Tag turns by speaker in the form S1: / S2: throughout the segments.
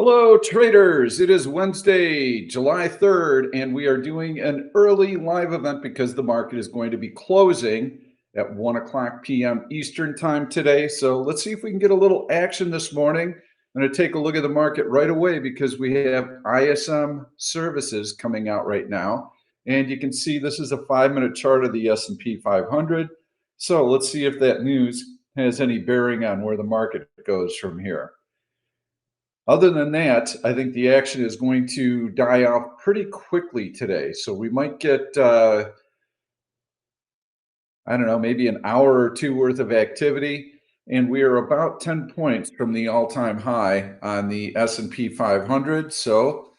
S1: Hello, traders. It is Wednesday, July 3rd, and we are doing an early live event because the market is going to be closing at 1 o'clock p.m. Eastern time today. So let's see if we can get a little action this morning. I'm going to take a look at the market right away because we have ISM services coming out right now. And you can see this is a 5-minute chart of the S&P 500. So let's see if that news has any bearing on where the market goes from here. Other than that, I think the action is going to die off pretty quickly today. So we might get, I don't know, maybe an hour or two worth of activity. And we are about 10 points from the all-time high on the S&P 500. So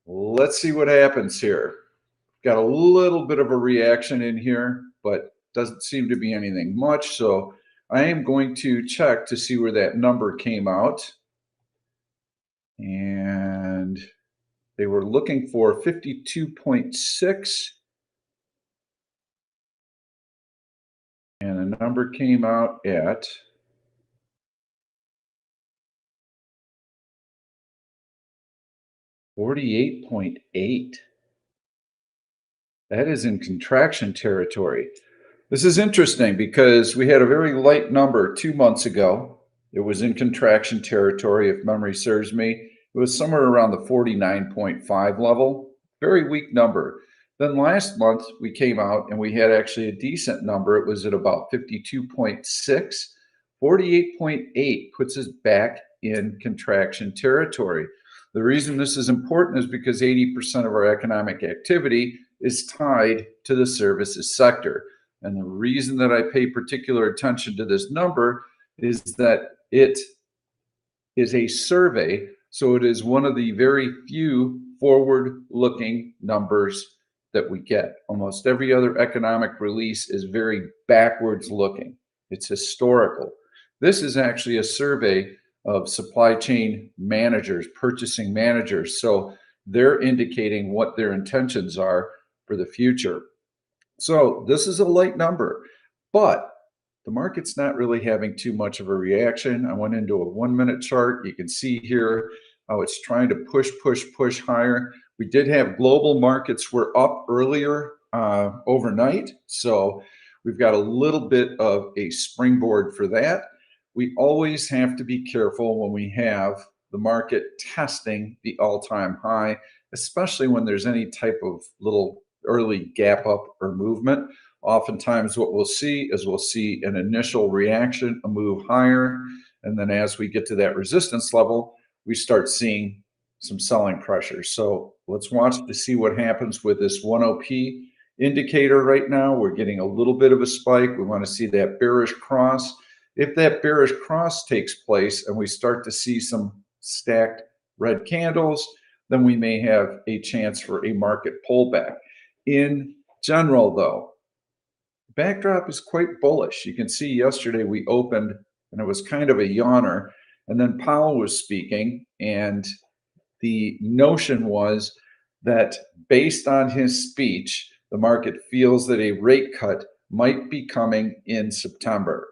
S1: let's see what happens here. Got a little bit of a reaction in here, but doesn't seem to be anything much. So I am going to check to see where that number came out. And they were looking for 52.6. And the number came out at 48.8. That is in contraction territory. This is interesting because we had a very light number 2 months ago. It was in contraction territory, if memory serves me. It was somewhere around the 49.5 level. Very weak number. Then last month we came out and we had actually a decent number. It was at about 52.6. 48.8 puts us back in contraction territory. The reason this is important is because 80% of our economic activity is tied to the services sector. And the reason that I pay particular attention to this number is that it is a survey. So it is one of the very few forward-looking numbers that we get. Almost every other economic release is very backwards looking. It's historical. This is actually a survey of supply chain managers, purchasing managers. So they're indicating what their intentions are for the future. So this is a light number, but the market's not really having too much of a reaction. I went into a 1-minute chart. You can see here how it's trying to push higher. We did have global markets were up earlier overnight. So we've got a little bit of a springboard for that. We always have to be careful when we have the market testing the all-time high, especially when there's any type of little early gap up or movement. Oftentimes what we'll see is we'll see an initial reaction, a move higher, and then as we get to that resistance level, we start seeing some selling pressure. So let's watch to see what happens with this 1OP indicator right now. We're getting a little bit of a spike. We want to see that bearish cross. If that bearish cross takes place and we start to see some stacked red candles, then we may have a chance for a market pullback. In general, though, backdrop is quite bullish. You can see yesterday we opened and it was kind of a yawner, and then Powell was speaking, and the notion was that based on his speech, the market feels that a rate cut might be coming in September.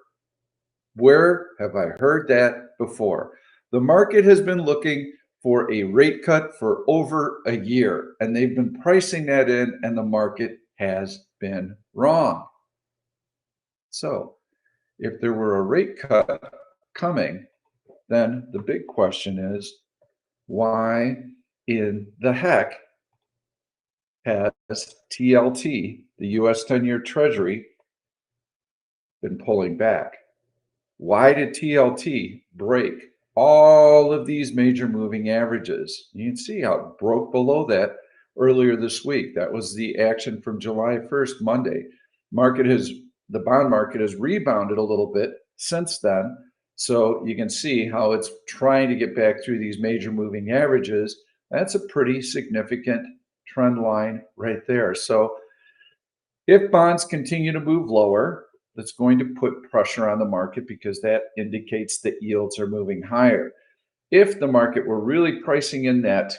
S1: Where have I heard that before? The market has been looking for a rate cut for over a year, and they've been pricing that in, and the market has been wrong. So if there were a rate cut coming, then the big question is, why in the heck has TLT, the US 10-year Treasury, been pulling back? Why did TLT break all of these major moving averages? You can see how it broke below that earlier this week. That was the action from July 1st, Monday. The bond market has rebounded a little bit since then. So you can see how it's trying to get back through these major moving averages. That's a pretty significant trend line right there. So if bonds continue to move lower, that's going to put pressure on the market because that indicates that yields are moving higher. If the market were really pricing in that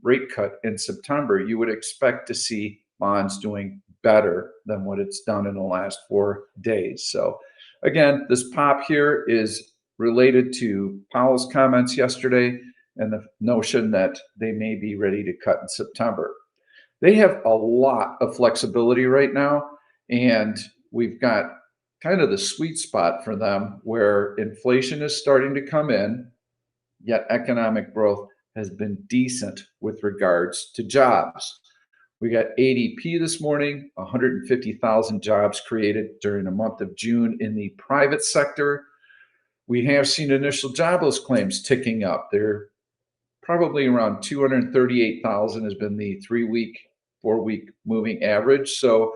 S1: rate cut in September, you would expect to see bonds doing better than what it's done in the last 4 days. So again, this pop here is related to Powell's comments yesterday. and the notion that they may be ready to cut in September. They have a lot of flexibility right now, and we've got kind of the sweet spot for them where inflation is starting to come in, yet economic growth has been decent with regards to jobs. We got ADP this morning, 150,000 jobs created during the month of June in the private sector. We have seen initial jobless claims ticking up. They're probably around 238,000 has been the 3-week, 4-week moving average. So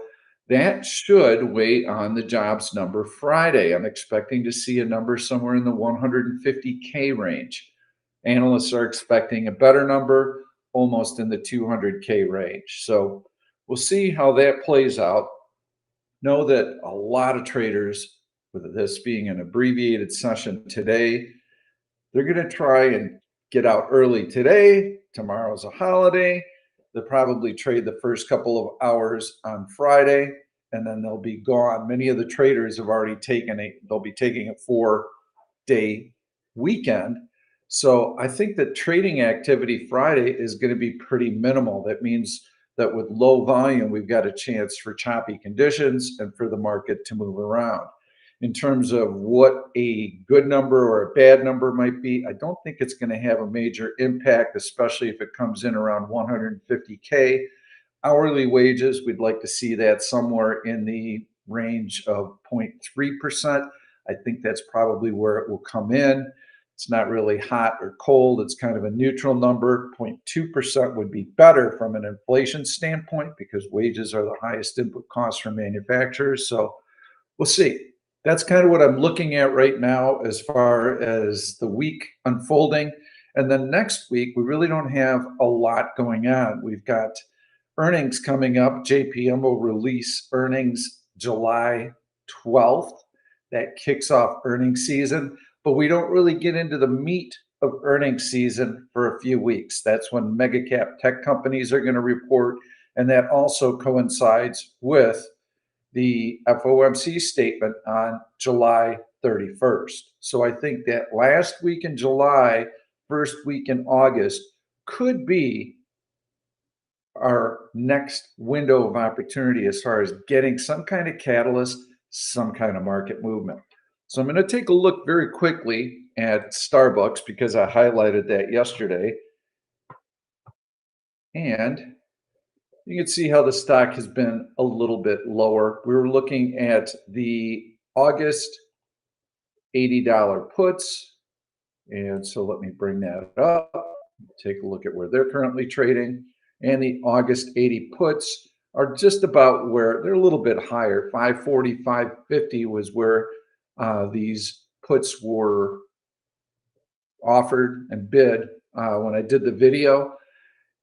S1: that should weigh on the jobs number Friday. I'm expecting to see a number somewhere in the 150K range. Analysts are expecting a better number, almost in the 200K range. So we'll see how that plays out. Know that a lot of traders, with this being an abbreviated session today, they're going to try and get out early today. Tomorrow's a holiday. They'll probably trade the first couple of hours on Friday, and then they'll be gone. Many of the traders have already they'll be taking a 4-day weekend. So I think that trading activity Friday is going to be pretty minimal. That means that with low volume, we've got a chance for choppy conditions and for the market to move around. In terms of what a good number or a bad number might be, I don't think it's going to have a major impact, especially if it comes in around 150K. Hourly wages, we'd like to see that somewhere in the range of 0.3%. I think that's probably where it will come in. It's not really hot or cold. It's kind of a neutral number. 0.2% would be better from an inflation standpoint because wages are the highest input cost for manufacturers. So we'll see. That's kind of what I'm looking at right now as far as the week unfolding. And then next week, we really don't have a lot going on. We've got earnings coming up. JPM will release earnings July 12th. That kicks off earnings season, but we don't really get into the meat of earnings season for a few weeks. That's when mega cap tech companies are going to report, and that also coincides with the FOMC statement on July 31st. So I think that last week in July, first week in August could be our next window of opportunity as far as getting some kind of catalyst, some kind of market movement. So I'm going to take a look very quickly at Starbucks because I highlighted that yesterday. And you can see how the stock has been a little bit lower. We were looking at the August $80 puts. And so let me bring that up. Take a look at where they're currently trading. And the August 80 puts are just about where they're a little bit higher. 540, 550 was where these puts were offered and bid when I did the video.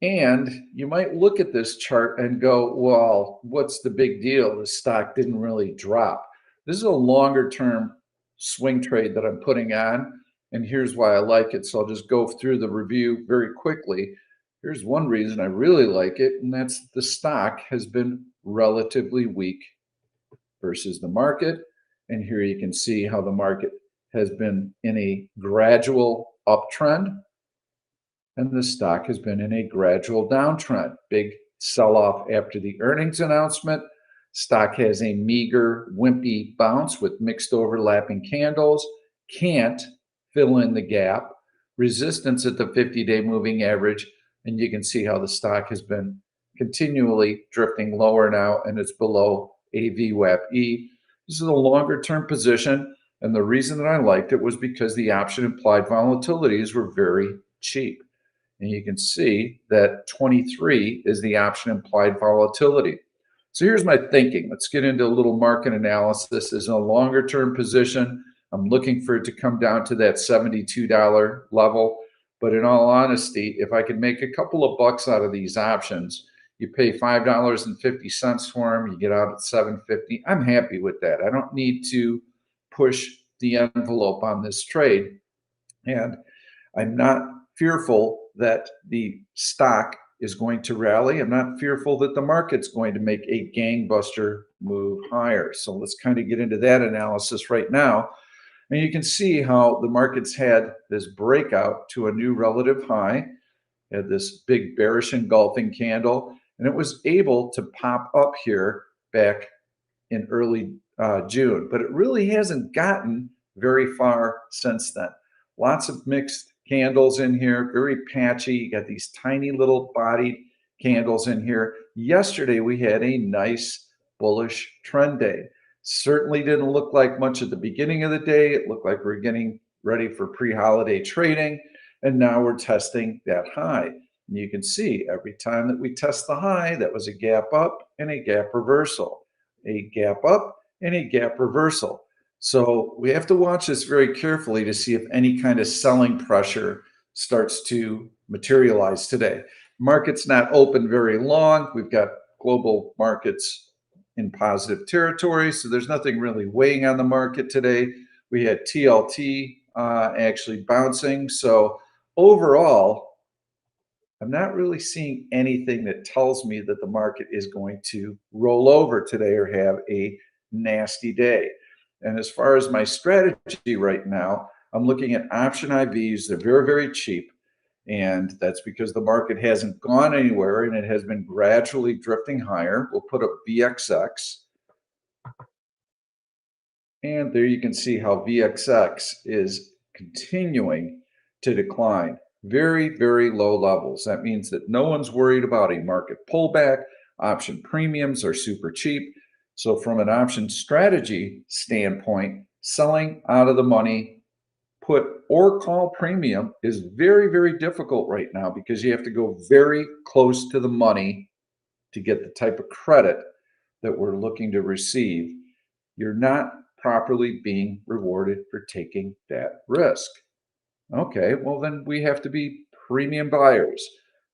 S1: And you might look at this chart and go, well, what's the big deal? The stock didn't really drop. This is a longer term swing trade that I'm putting on. And here's why I like it. So I'll just go through the review very quickly. Here's one reason I really like it, and that's the stock has been relatively weak versus the market. And here you can see how the market has been in a gradual uptrend, and the stock has been in a gradual downtrend. Big sell-off after the earnings announcement. Stock has a meager, wimpy bounce with mixed overlapping candles. Can't fill in the gap. Resistance at the 50-day moving average. And you can see how the stock has been continually drifting lower now, and it's below a VWAP-E. This is a longer-term position, and the reason that I liked it was because the option implied volatilities were very cheap. And you can see that 23 is the option implied volatility. So here's my thinking. Let's get into a little market analysis. This is a longer term position. I'm looking for it to come down to that $72 level. But in all honesty, if I could make a couple of bucks out of these options, you pay $5.50 for them, you get out at $7.50. I'm happy with that. I don't need to push the envelope on this trade. And I'm not fearful that the stock is going to rally. I'm not fearful that the market's going to make a gangbuster move higher. So let's kind of get into that analysis right now. And you can see how the markets had this breakout to a new relative high, had this big bearish engulfing candle, and it was able to pop up here back in early June, but it really hasn't gotten very far since then. Lots of mixed candles in here, very patchy. You got these tiny little bodied candles in here. Yesterday, we had a nice bullish trend day. Certainly didn't look like much at the beginning of the day. It looked like we're getting ready for pre-holiday trading, and now we're testing that high. And you can see every time that we test the high, that was a gap up and a gap reversal, a gap up and a gap reversal. So we have to watch this very carefully to see if any kind of selling pressure starts to materialize today. Market's not open very long. We've got global markets in positive territory, so there's nothing really weighing on the market today. We had TLT actually bouncing. So overall, I'm not really seeing anything that tells me that the market is going to roll over today or have a nasty day. And as far as my strategy right now, I'm looking at option IVs. They're very, very cheap. And that's because the market hasn't gone anywhere and it has been gradually drifting higher. We'll put up VXX. And there you can see how VXX is continuing to decline. Very, very low levels. That means that no one's worried about a market pullback. Option premiums are super cheap. So from an option strategy standpoint, selling out of the money, put or call premium is very, very difficult right now because you have to go very close to the money to get the type of credit that we're looking to receive. You're not properly being rewarded for taking that risk. Okay, well, then we have to be premium buyers.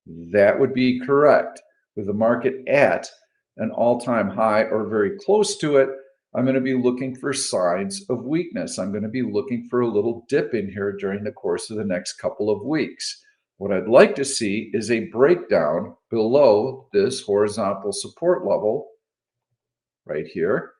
S1: That would be correct. With the market at an all-time high or very close to it, I'm going to be looking for signs of weakness. I'm going to be looking for a little dip in here during the course of the next couple of weeks. What I'd like to see is a breakdown below this horizontal support level right here.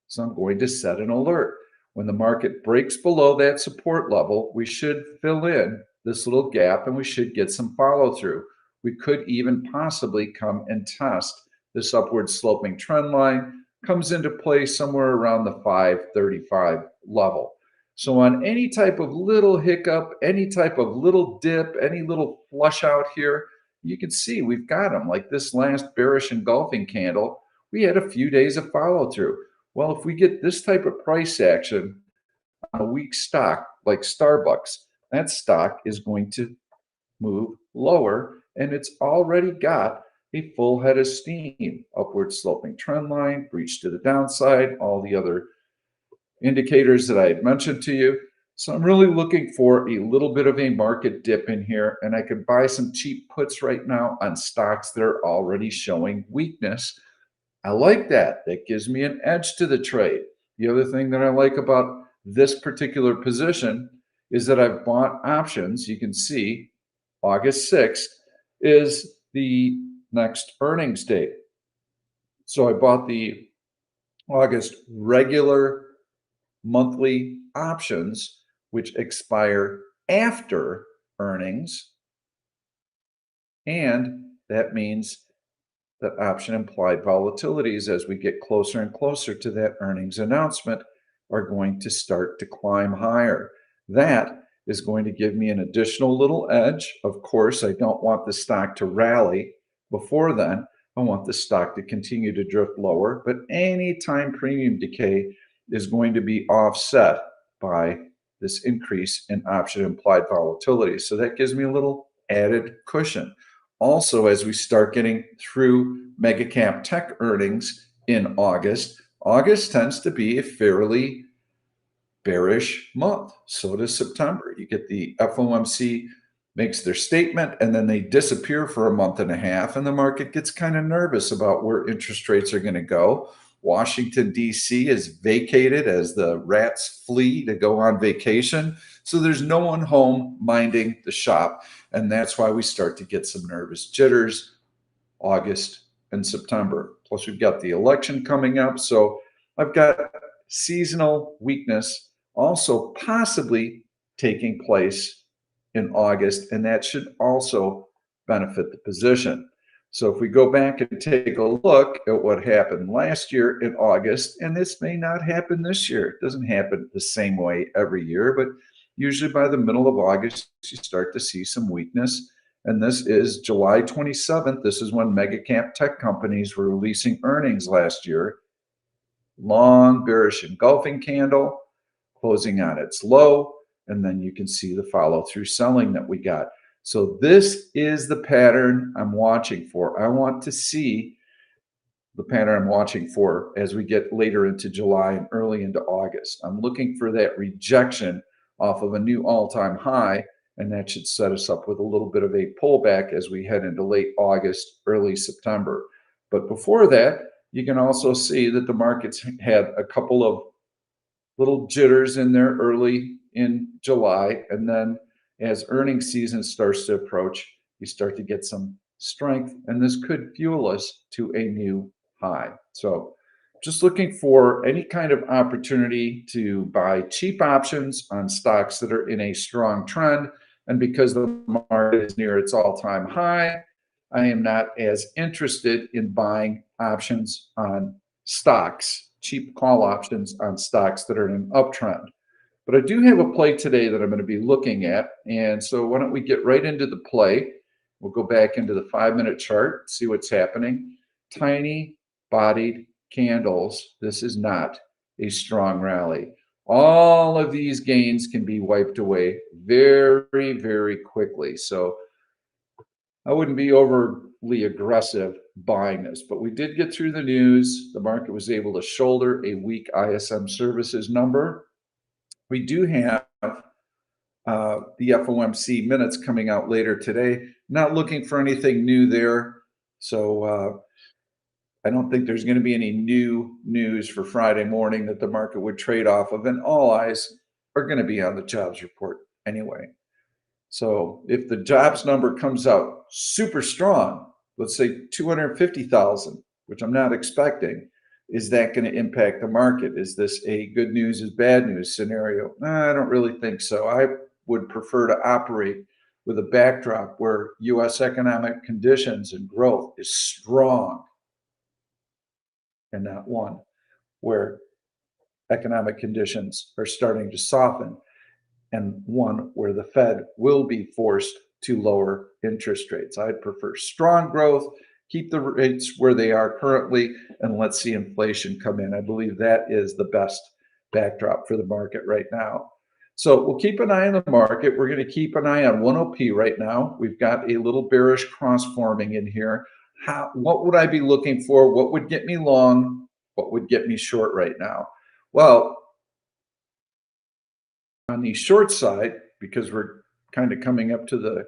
S1: So I'm going to set an alert. When the market breaks below that support level, we should fill in this little gap and we should get some follow through. We could even possibly come and test this upward sloping trend line, comes into play somewhere around the 535 level. So on any type of little hiccup, any type of little dip, any little flush out here, you can see we've got them. Like this last bearish engulfing candle, we had a few days of follow through. Well, if we get this type of price action on a weak stock like Starbucks, that stock is going to move lower, and it's already got a full head of steam. Upward sloping trend line, breach to the downside, all the other indicators that I had mentioned to you. So I'm really looking for a little bit of a market dip in here, and I could buy some cheap puts right now on stocks that are already showing weakness. I like that. That gives me an edge to the trade. The other thing that I like about this particular position is that I've bought options. You can see August 6th is the next earnings date. So I bought the August regular monthly options, which expire after earnings. And that means that option implied volatilities as we get closer and closer to that earnings announcement are going to start to climb higher. That is going to give me an additional little edge. Of course, I don't want the stock to rally before then. I want the stock to continue to drift lower, but any time premium decay is going to be offset by this increase in option implied volatility. So that gives me a little added cushion. Also, as we start getting through mega cap tech earnings in August, August tends to be a fairly bearish month. So does September. You get the FOMC makes their statement and then they disappear for a month and a half, and the market gets kind of nervous about where interest rates are going to go. Washington, D.C. is vacated as the rats flee to go on vacation. So there's no one home minding the shop. And that's why we start to get some nervous jitters August and September. Plus, we've got the election coming up. So I've got seasonal weakness also possibly taking place in August, and that should also benefit the position. So if we go back and take a look at what happened last year in August, and this may not happen this year, it doesn't happen the same way every year, but usually by the middle of August, you start to see some weakness. And this is July 27th. This is when mega cap tech companies were releasing earnings last year. Long bearish engulfing candle, closing on its low, and then you can see the follow through selling that we got. So this is the pattern I'm watching for. I want to see the pattern I'm watching for as we get later into July and early into August. I'm looking for that rejection off of a new all-time high, and that should set us up with a little bit of a pullback as we head into late August, early September. But before that, you can also see that the markets had a couple of little jitters in there early in July. And then as earnings season starts to approach, you start to get some strength, and this could fuel us to a new high. So just looking for any kind of opportunity to buy cheap options on stocks that are in a strong trend. And because the market is near its all-time high, I am not as interested in buying options on stocks, cheap call options on stocks that are in an uptrend. But I do have a play today that I'm going to be looking at. And so why don't we get right into the play? We'll go back into the 5-minute chart, see what's happening. Tiny bodied candles. This is not a strong rally. All of these gains can be wiped away very, very quickly. So I wouldn't be overly aggressive buying this, but we did get through the news. The market was able to shoulder a weak ISM services number. We do have the FOMC minutes coming out later today. Not looking for anything new there. So I don't think there's going to be any new news for Friday morning that the market would trade off of, and all eyes are going to be on the jobs report anyway. So if the jobs number comes out super strong, let's say 250,000, which I'm not expecting, is that going to impact the market? Is this a good news is bad news scenario? I don't really think so. I would prefer to operate with a backdrop where U.S. economic conditions and growth is strong, and not one where economic conditions are starting to soften, and one where the Fed will be forced to lower interest rates. I'd prefer strong growth, keep the rates where they are currently, and let's see inflation come in. I believe that is the best backdrop for the market right now. So we'll keep an eye on the market. We're going to keep an eye on 1OP right now. We've got a little bearish cross forming in here. What would I be looking for? What would get me long? What would get me short right now? Well, on the short side, because we're kind of coming up to the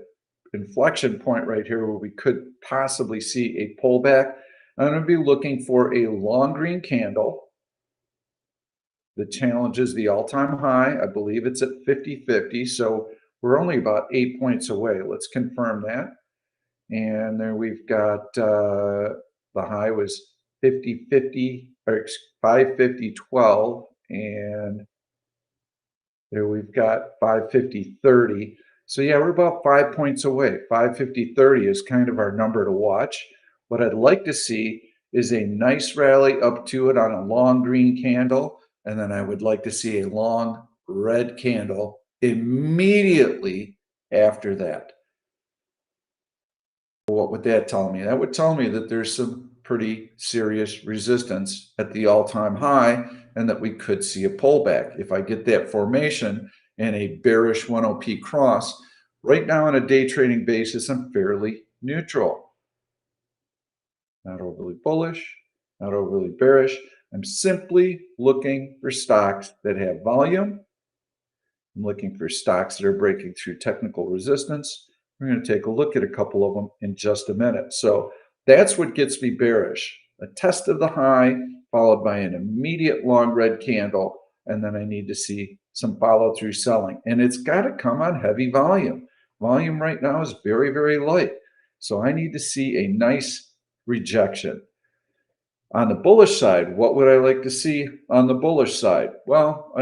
S1: inflection point right here where we could possibly see a pullback, I'm going to be looking for a long green candle that challenges the all-time high. I believe it's at 50.50, so we're only about 8 points away. Let's confirm that. And there we've got the high was 50.50 or 550.12, and there we've got 550.30. So yeah, we're about 5 points away. 550.30 is kind of our number to watch. What I'd like to see is a nice rally up to it on a long green candle, and then I would like to see a long red candle immediately after that. What would that tell me? That would tell me that there's some pretty serious resistance at the all-time high and that we could see a pullback. If I get that formation and a bearish 1OP cross, right now on a day trading basis, I'm fairly neutral. Not overly bullish, not overly bearish. I'm simply looking for stocks that have volume. I'm looking for stocks that are breaking through technical resistance. We're going to take a look at a couple of them in just a minute. So that's what gets me bearish. A test of the high followed by an immediate long red candle. And then I need to see some follow through selling. And it's got to come on heavy volume. Volume right now is very, very light. So I need to see a nice rejection. On the bullish side, what would I like to see on the bullish side? Well,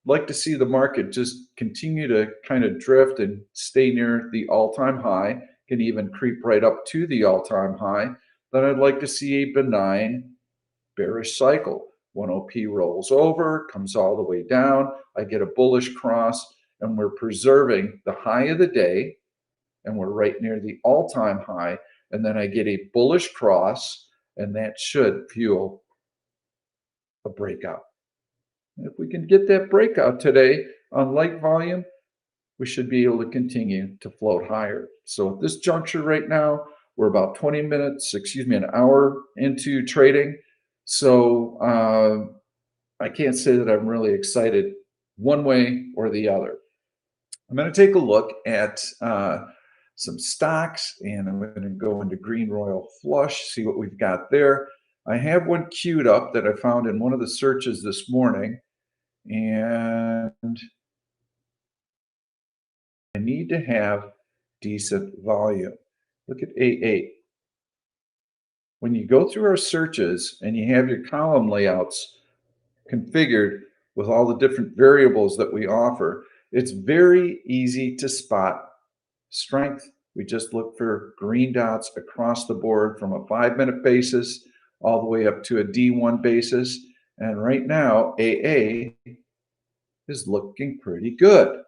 S1: like to see the market just continue to kind of drift and stay near the all-time high, can even creep right up to the all-time high, then I'd like to see a benign bearish cycle. One OP rolls over, comes all the way down. I get a bullish cross, and we're preserving the high of the day, and we're right near the all-time high. And then I get a bullish cross, and that should fuel a breakout. And if we can get that breakout today on light volume, we should be able to continue to float higher. So at this juncture right now, we're about 20 minutes, excuse me, an hour into trading. So I can't say that I'm really excited one way or the other. I'm going to take a look at some stocks, and I'm going to go into Green Royal Flush, see what we've got there. I have one queued up that I found in one of the searches this morning, and I need to have decent volume. Look at A8. When you go through our searches and you have your column layouts configured with all the different variables that we offer, it's very easy to spot strength. We just look for green dots across the board from a 5-minute basis all the way up to a D1 basis. And right now, AA is looking pretty good.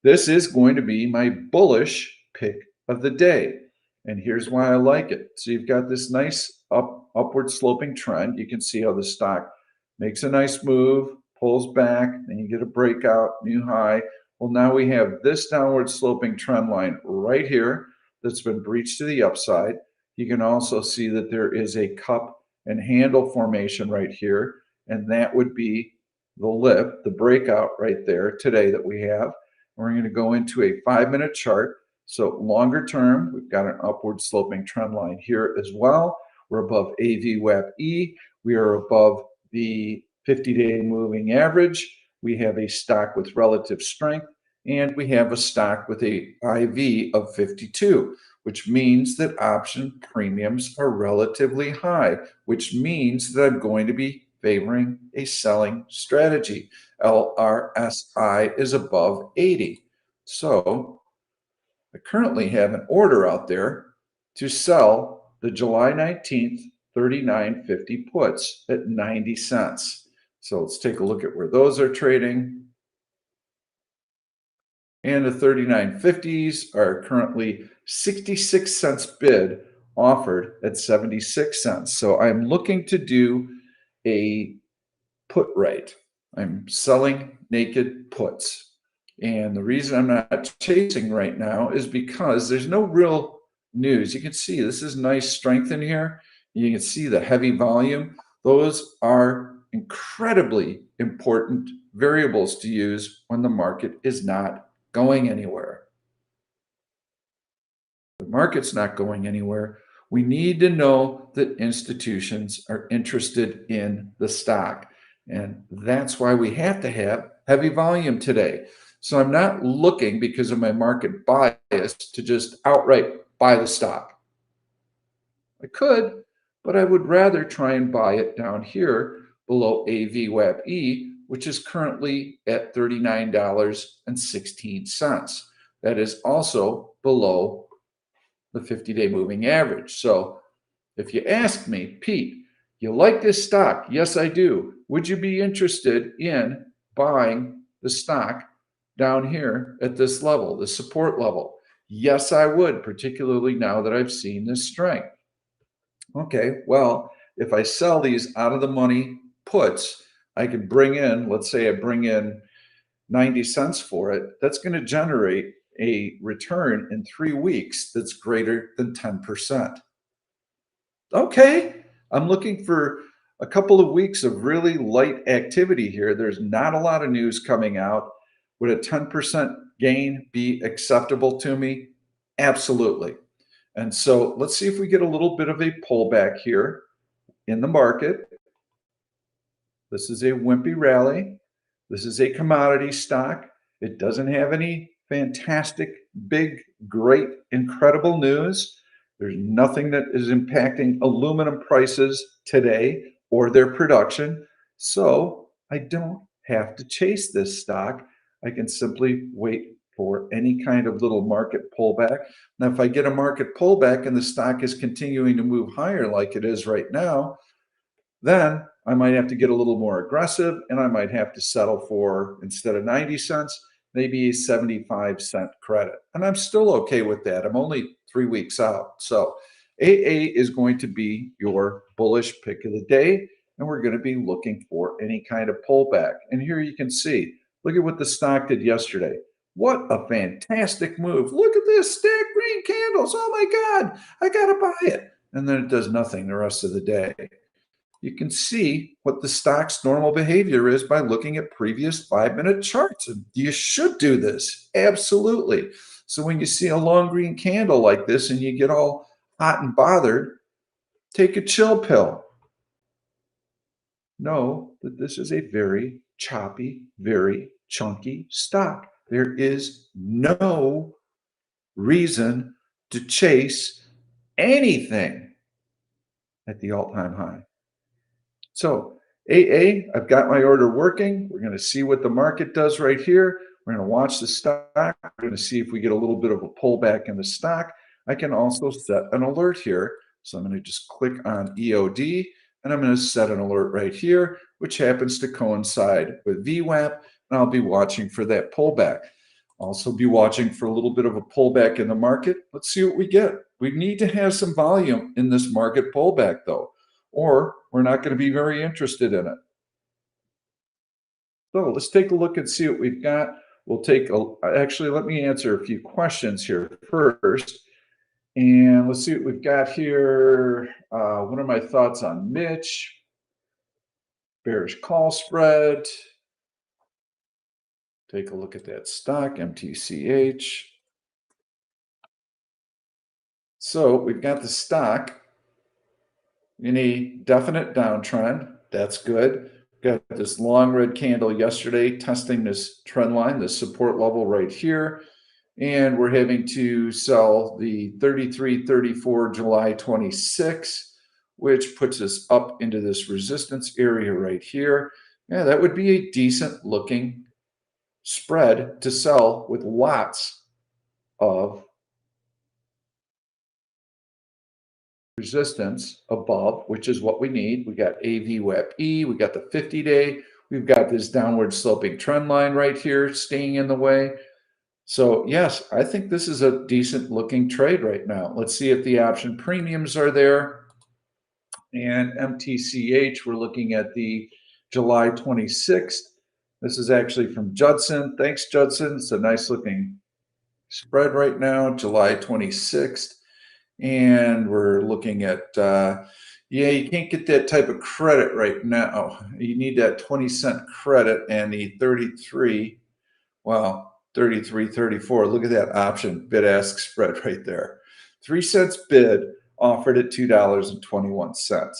S1: This is going to be my bullish pick of the day. And here's why I like it. So you've got this nice upward sloping trend. You can see how the stock makes a nice move, pulls back, then you get a breakout, new high. Well, now we have this downward sloping trend line right here that's been breached to the upside. You can also see that there is a cup and handle formation right here, and that would be the lip, the breakout right there today that we have. We're going to go into a 5-minute chart. So longer term, we've got an upward sloping trend line here as well. We're above AVWAP-E. We are above the 50-day moving average. We have a stock with relative strength, and we have a stock with a IV of 52, which means that option premiums are relatively high, which means that I'm going to be favoring a selling strategy. LRSI is above 80. So I currently have an order out there to sell the July 19th 39.50 puts at 90 cents. So let's take a look at where those are trading. And the 39.50s are currently 66 cents bid, offered at 76 cents. So I'm looking to do a put right. I'm selling naked puts. And the reason I'm not chasing right now is because there's no real news. You can see this is nice strength in here. You can see the heavy volume. Those are incredibly important variables to use when the market is not going anywhere. The market's not going anywhere. We need to know that institutions are interested in the stock. And that's why we have to have heavy volume today. So I'm not looking, because of my market bias, to just outright buy the stock. I could, but I would rather try and buy it down here below AVWAP-E, which is currently at $39.16. That is also below the 50-day moving average. So if you ask me, Pete, you like this stock? Yes, I do. Would you be interested in buying the stock down here at this level, the support level? Yes, I would, particularly now that I've seen this strength. Okay, well, if I sell these out of the money puts, I could bring in, let's say I bring in 90 cents for it. That's going to generate a return in 3 weeks that's greater than 10%. Okay, I'm looking for a couple of weeks of really light activity here. There's not a lot of news coming out. Would a 10% gain be acceptable to me? Absolutely. And so let's see if we get a little bit of a pullback here in the market. This is a wimpy rally. This is a commodity stock. It doesn't have any fantastic, big, great, incredible news. There's nothing that is impacting aluminum prices today or their production. So I don't have to chase this stock. I can simply wait for any kind of little market pullback. Now, if I get a market pullback and the stock is continuing to move higher like it is right now, then I might have to get a little more aggressive and I might have to settle for, instead of 90 cents, maybe a 75-cent credit. And I'm still okay with that. I'm only 3 weeks out. So AA is going to be your bullish pick of the day. And we're going to be looking for any kind of pullback. And here you can see, look at what the stock did yesterday. What a fantastic move. Look at this stacked green candles. Oh my God, I got to buy it. And then it does nothing the rest of the day. You can see what the stock's normal behavior is by looking at previous 5-minute charts. And you should do this. Absolutely. So when you see a long green candle like this and you get all hot and bothered, take a chill pill. Know that this is a very choppy, very chunky stock. There is no reason to chase anything at the all-time high. So AA, I've got my order working. We're going to see what the market does right here. We're going to watch the stock. We're going to see if we get a little bit of a pullback in the stock. I can also set an alert here. So I'm going to just click on EOD and I'm going to set an alert right here, which happens to coincide with VWAP. And I'll be watching for that pullback. Also be watching for a little bit of a pullback in the market. Let's see what we get. We need to have some volume in this market pullback though, or we're not going to be very interested in it. So let's take a look and see what we've got. We'll take actually, let me answer a few questions here first. And let's see what we've got here. What are my thoughts on Mitch? Bearish call spread. Take a look at that stock, MTCH. So we've got the stock in a definite downtrend. That's good. Got this long red candle yesterday testing this trend line, this support level right here. And we're having to sell the 33.34 July 26, which puts us up into this resistance area right here. Yeah, that would be a decent looking spread to sell with lots of resistance above, which is what we need. We got AVWAP-E, we got the 50-day, we've got this downward sloping trend line right here staying in the way. So yes, I think this is a decent looking trade right now. Let's see if the option premiums are there. And MTCH, we're looking at the July 26th. This is actually from Judson. Thanks, Judson. It's a nice looking spread right now, July 26th. And we're looking at, yeah, you can't get that type of credit right now. You need that 20-cent credit and the 33, well, 33, 34. Look at that option bid-ask spread right there. 3 cents bid offered at $2.21.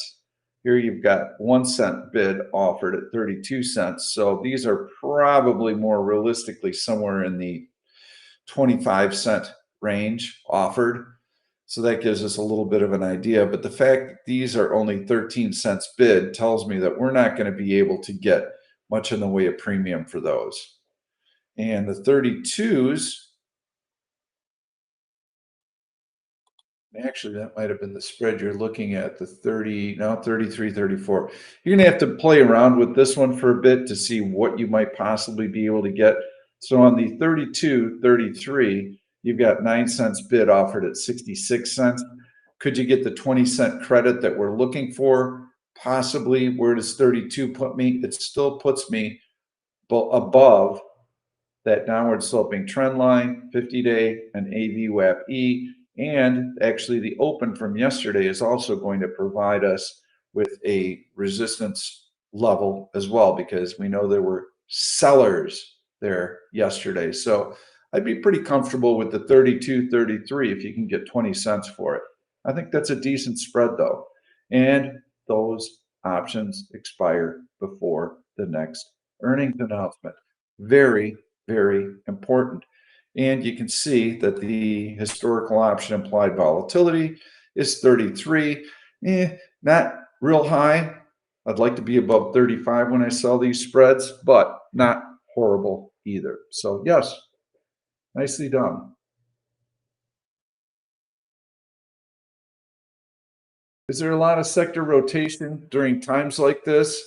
S1: Here you've got 1 cent bid offered at 32 cents. So these are probably more realistically somewhere in the 25-cent range offered. So that gives us a little bit of an idea. But the fact that these are only 13 cents bid tells me that we're not going to be able to get much in the way of premium for those. And the 32s, actually, that might have been the spread you're looking at, the 30, now 33, 34. You're going to have to play around with this one for a bit to see what you might possibly be able to get. So on the 32, 33, you've got 9 cents bid offered at 66 cents. Could you get the 20-cent credit that we're looking for? Possibly. Where does 32 put me? It still puts me above that downward sloping trend line, 50-day, and AVWAP-E. And actually the open from yesterday is also going to provide us with a resistance level as well, because we know there were sellers there yesterday. So I'd be pretty comfortable with the 32, 33 if you can get 20 cents for it. I think that's a decent spread though. And those options expire before the next earnings announcement. Very, very important. And you can see that the historical option implied volatility is 33. Not real high, I'd like to be above 35 when I sell these spreads, but not horrible either. So yes, nicely done. Is there a lot of sector rotation during times like this?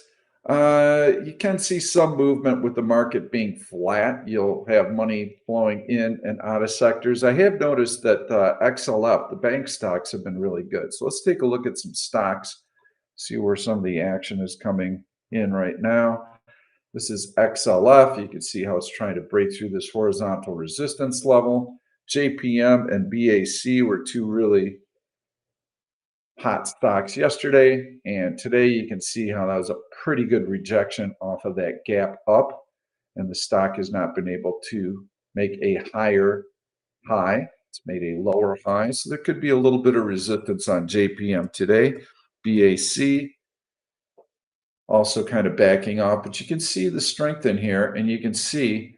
S1: You can see some movement with the market being flat. You'll have money flowing in and out of sectors. I have noticed that XLF, the bank stocks, have been really good. So let's take a look at some stocks, see where some of the action is coming in right now. This is XLF. You can see how it's trying to break through this horizontal resistance level. JPM and BAC were two really hot stocks yesterday, and today you can see how that was a pretty good rejection off of that gap up, and the stock has not been able to make a higher high. It's made a lower high, so there could be a little bit of resistance on JPM today. BAC also kind of backing off, but you can see the strength in here, and you can see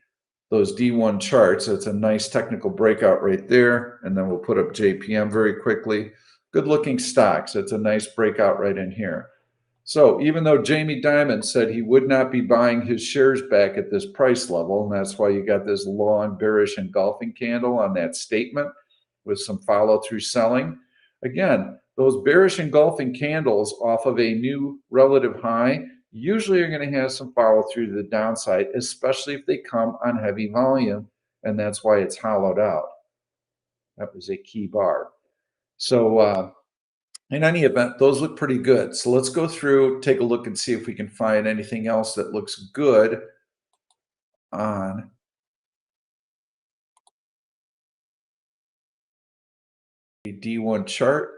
S1: those D1 charts. That's a nice technical breakout right there, and then we'll put up JPM very quickly. Good looking stocks. That's a nice breakout right in here. So even though Jamie Dimon said he would not be buying his shares back at this price level, and that's why you got this long bearish engulfing candle on that statement with some follow through selling. Again, those bearish engulfing candles off of a new relative high usually are going to have some follow through to the downside, especially if they come on heavy volume, and that's why it's hollowed out. That was a key bar. So in any event, those look pretty good. So let's go through, take a look and see if we can find anything else that looks good on a D1 chart.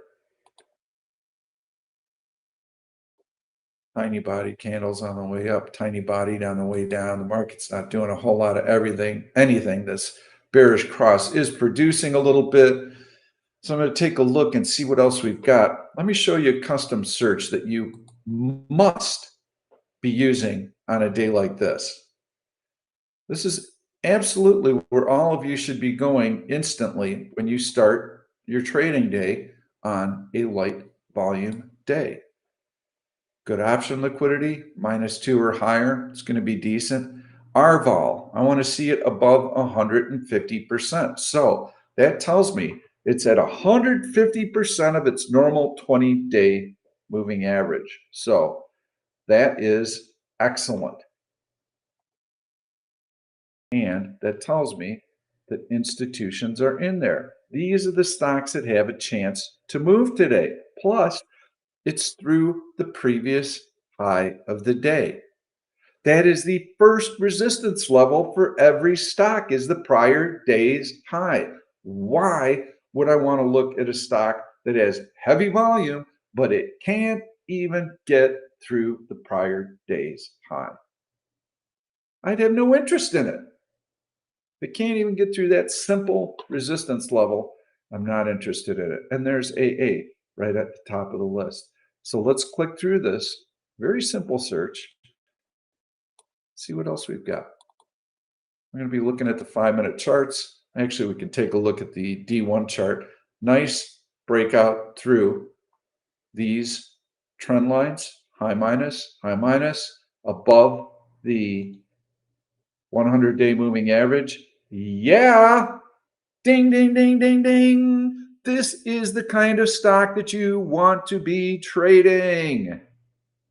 S1: Tiny body candles on the way up, tiny bodied on the way down. The market's not doing a whole lot of anything. This bearish cross is producing a little bit. So I'm going to take a look and see what else we've got. Let me show you a custom search that you must be using on a day like this. This is absolutely where all of you should be going instantly when you start your trading day on a light volume day. Good option liquidity, -2 or higher. It's going to be decent. RVOL, I want to see it above 150%. So that tells me it's at 150% of its normal 20-day moving average. So that is excellent. And that tells me that institutions are in there. These are the stocks that have a chance to move today. Plus, it's through the previous high of the day. That is the first resistance level for every stock is the prior day's high. Why would I want to look at a stock that has heavy volume, but it can't even get through the prior day's high? I'd have no interest in it. If it can't even get through that simple resistance level, I'm not interested in it. And there's AA right at the top of the list. So let's click through this very simple search, see what else we've got. We're going to be looking at the 5-minute charts. Actually, we can take a look at the D1 chart. Nice breakout through these trend lines, high minus, above the 100-day moving average. Yeah, ding, ding, ding, ding, ding. This is the kind of stock that you want to be trading.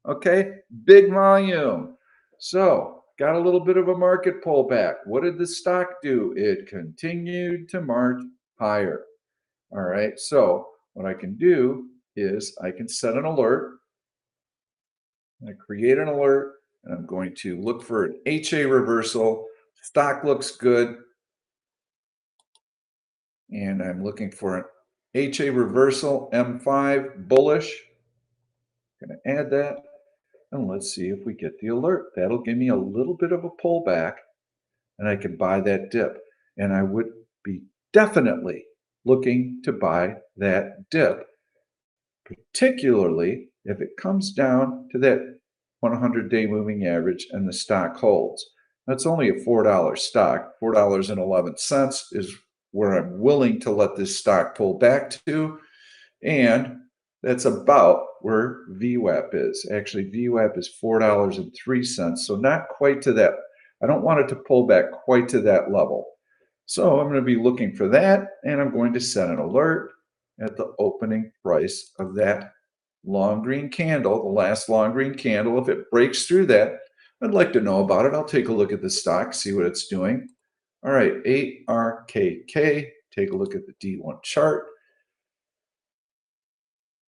S1: Okay, big volume. So, got a little bit of a market pullback. What did the stock do? It continued to march higher. All right, so what I can do is I can set an alert. I create an alert, and I'm going to look for an HA reversal. Stock looks good. And I'm looking for an HA reversal, M5 bullish. Going to add that. And let's see if we get the alert. That'll give me a little bit of a pullback and I can buy that dip. And I would be definitely looking to buy that dip, particularly if it comes down to that 100-day moving average and the stock holds. That's only a $4 stock. $4.11 is where I'm willing to let this stock pull back to. And That's about where VWAP is. Actually, VWAP is $4.03, so not quite to that. I don't want it to pull back quite to that level. So I'm going to be looking for that, and I'm going to set an alert at the opening price of that long green candle, the last long green candle. If it breaks through that, I'd like to know about it. I'll take a look at the stock, see what it's doing. All right, ARKK, take a look at the D1 chart.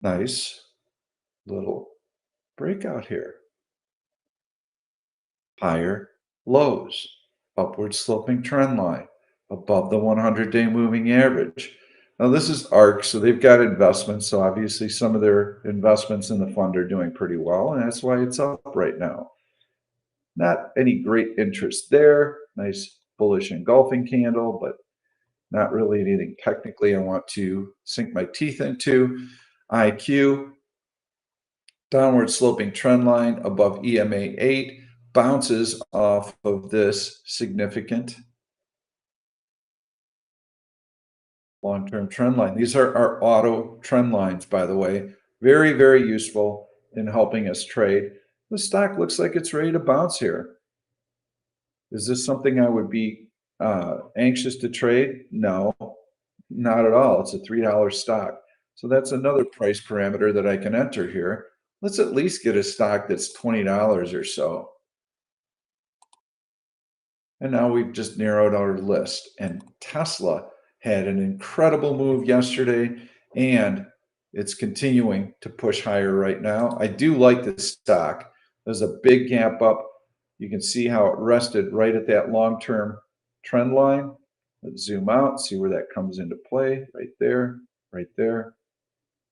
S1: Nice little breakout here. Higher lows, upward sloping trend line, above the 100-day moving average. Now, this is ARK, so they've got investments. So obviously, some of their investments in the fund are doing pretty well, and that's why it's up right now. Not any great interest there. Nice bullish engulfing candle, but not really anything technically I want to sink my teeth into. IQ, downward sloping trend line above EMA 8, bounces off of this significant long-term trend line. These are our auto trend lines, by the way. Very, very useful in helping us trade. The stock looks like it's ready to bounce here. Is this something I would be anxious to trade? No, not at all. It's a $3 stock. So that's another price parameter that I can enter here. Let's at least get a stock that's $20 or so. And now we've just narrowed our list. And Tesla had an incredible move yesterday, and it's continuing to push higher right now. I do like this stock. There's a big gap up. You can see how it rested right at that long-term trend line. Let's zoom out, see where that comes into play. Right there, right there.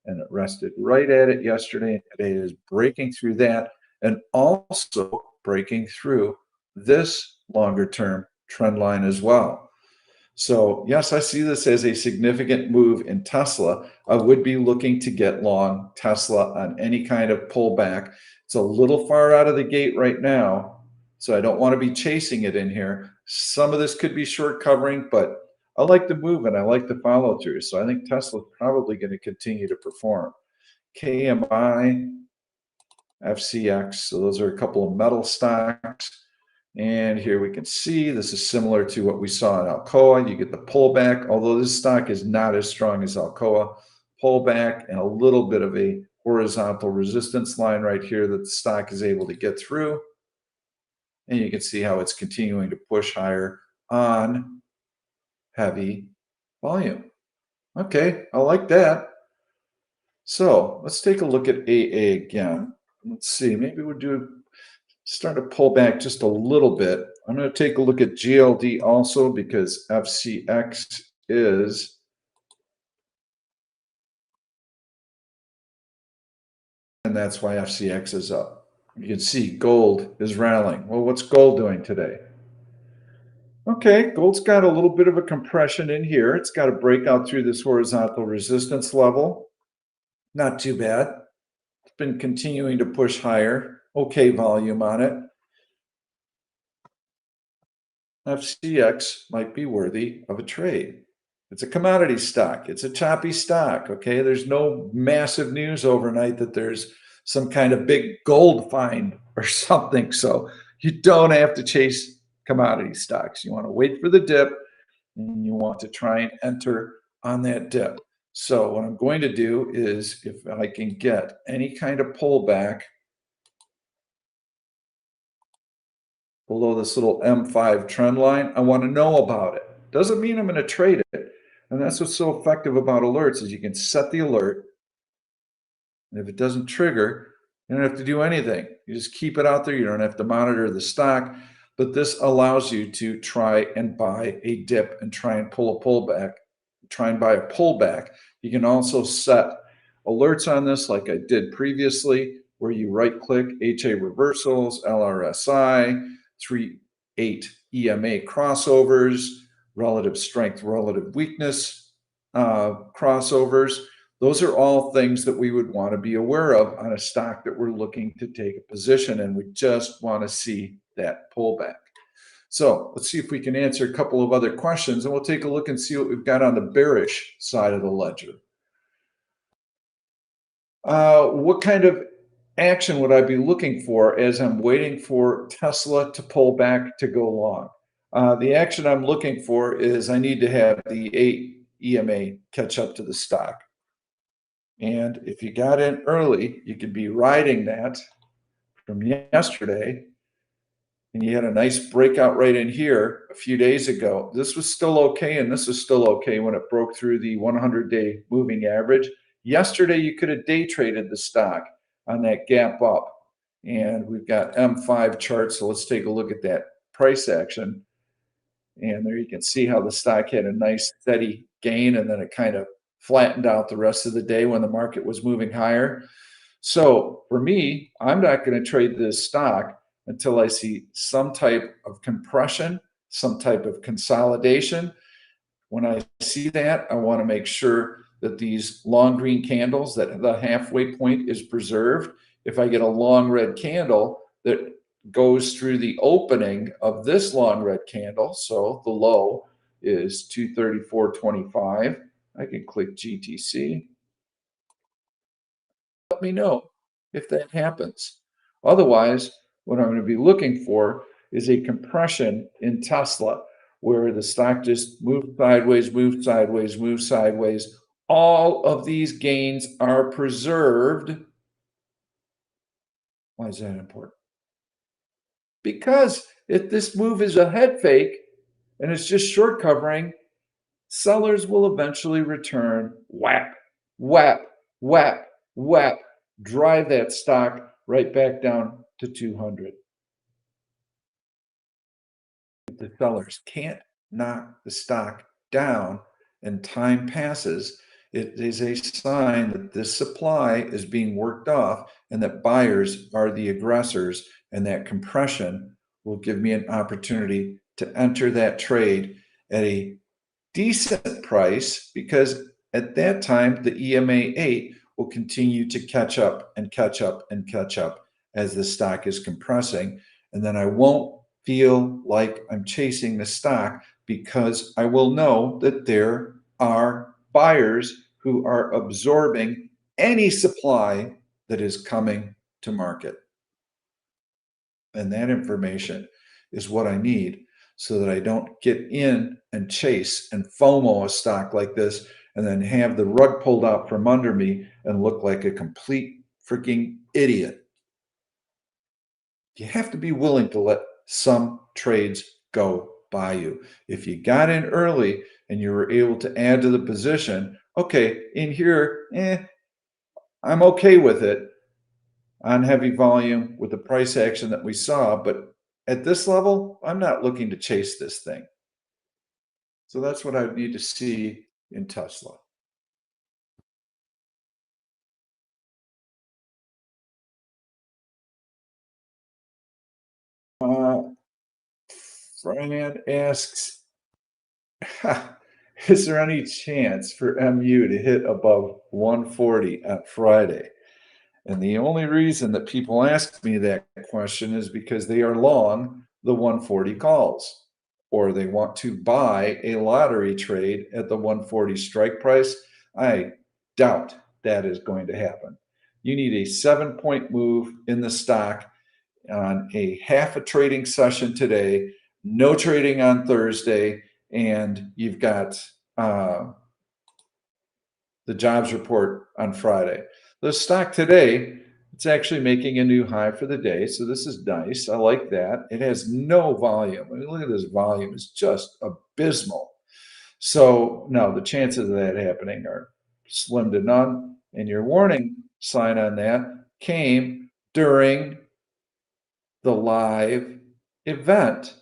S1: And it rested right at it yesterday. Today is breaking through that and also breaking through this longer term trend line as well. So yes, I see this as a significant move in Tesla. I would be looking to get long Tesla on any kind of pullback. It's a little far out of the gate right now, so I don't want to be chasing it in here. Some of this could be short covering, but I like the move and I like the follow through. So I think Tesla's probably going to continue to perform. KMI, FCX, so those are a couple of metal stocks. And here we can see this is similar to what we saw in Alcoa. You get the pullback, although this stock is not as strong as Alcoa. Pullback and a little bit of a horizontal resistance line right here that the stock is able to get through. And you can see how it's continuing to push higher on heavy volume. Okay, I like that. So let's take a look at AA again. Let's see, maybe we'll start to pull back just a little bit. I'm going to take a look at GLD also because FCX is, and that's why FCX is up. You can see gold is rallying. Well, what's gold doing today? Okay, gold's got a little bit of a compression in here. It's got to break out through this horizontal resistance level. Not too bad. It's been continuing to push higher. Okay, volume on it. FCX might be worthy of a trade. It's a commodity stock. It's a choppy stock. Okay. There's no massive news overnight that there's some kind of big gold find or something. So you don't have to chase commodity stocks. You want to wait for the dip and you want to try and enter on that dip. So what I'm going to do is if I can get any kind of pullback below this little M5 trend line, I want to know about it. Doesn't mean I'm going to trade it. And that's what's so effective about alerts is you can set the alert. And if it doesn't trigger, you don't have to do anything. You just keep it out there. You don't have to monitor the stock. But this allows you to try and buy a dip and try and pull a pullback, try and buy a pullback. You can also set alerts on this like I did previously, where you right click HA reversals, LRSI, 3-8 EMA crossovers, relative strength, relative weakness crossovers. Those are all things that we would want to be aware of on a stock that we're looking to take a position and we just want to see that pullback. So let's see if we can answer a couple of other questions and we'll take a look and see what we've got on the bearish side of the ledger. What kind of action would I be looking for as I'm waiting for Tesla to pull back to go long? The action I'm looking for is I need to have the 8 EMA catch up to the stock. And if you got in early, you could be riding that from yesterday, and you had a nice breakout right in here a few days ago. This was still okay, and this is still okay when it broke through the 100-day moving average. Yesterday, you could have day traded the stock on that gap up. And we've got M5 charts, so let's take a look at that price action. And there you can see how the stock had a nice steady gain, and then it kind of flattened out the rest of the day when the market was moving higher. So for me, I'm not going to trade this stock until I see some type of compression, some type of consolidation. When I see that, I want to make sure that these long green candles, that the halfway point is preserved. If I get a long red candle that goes through the opening of this long red candle, so the low is 234.25, I can click GTC. Let me know if that happens. Otherwise, what I'm going to be looking for is a compression in Tesla where the stock just moved sideways, moved sideways, moved sideways. All of these gains are preserved. Why is that important? Because if this move is a head fake and it's just short covering, sellers will eventually return, whap, whap, whap, whap, drive that stock right back down to 200. The sellers can't knock the stock down and time passes, it is a sign that this supply is being worked off and that buyers are the aggressors, and that compression will give me an opportunity to enter that trade at a decent price, because at that time the EMA 8 will continue to catch up and catch up and catch up as the stock is compressing. And then I won't feel like I'm chasing the stock, because I will know that there are buyers who are absorbing any supply that is coming to market. And that information is what I need so that I don't get in and chase and FOMO a stock like this and then have the rug pulled out from under me and look like a complete freaking idiot. You have to be willing to let some trades go by you. If you got in early and you were able to add to the position, okay, in here, I'm okay with it on heavy volume with the price action that we saw. But at this level, I'm not looking to chase this thing. So that's what I need to see in Tesla. Uh, Fran asks, is there any chance for MU to hit above 140 on Friday? And the only reason that people ask me that question is because they are long the 140 calls, or they want to buy a lottery trade at the 140 strike price. I doubt that is going to happen. You need a 7-point move in the stock on a half a trading session today, no trading on Thursday, and you've got the jobs report on Friday. The stock today, it's actually making a new high for the day. So this is nice. I like that. It has no volume. I mean, look at this volume. It's just abysmal. So no, the chances of that happening are slim to none. And your warning sign on that came during the live event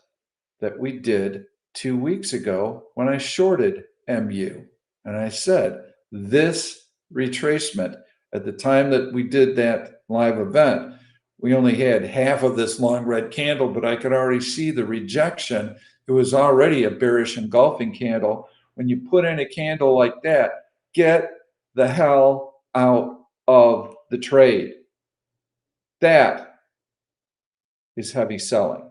S1: that we did 2 weeks ago when I shorted MU. And I said, this retracement, at the time that we did that live event, we only had half of this long red candle, but I could already see the rejection. It was already a bearish engulfing candle. When you put in a candle like that, get the hell out of the trade. That is heavy selling.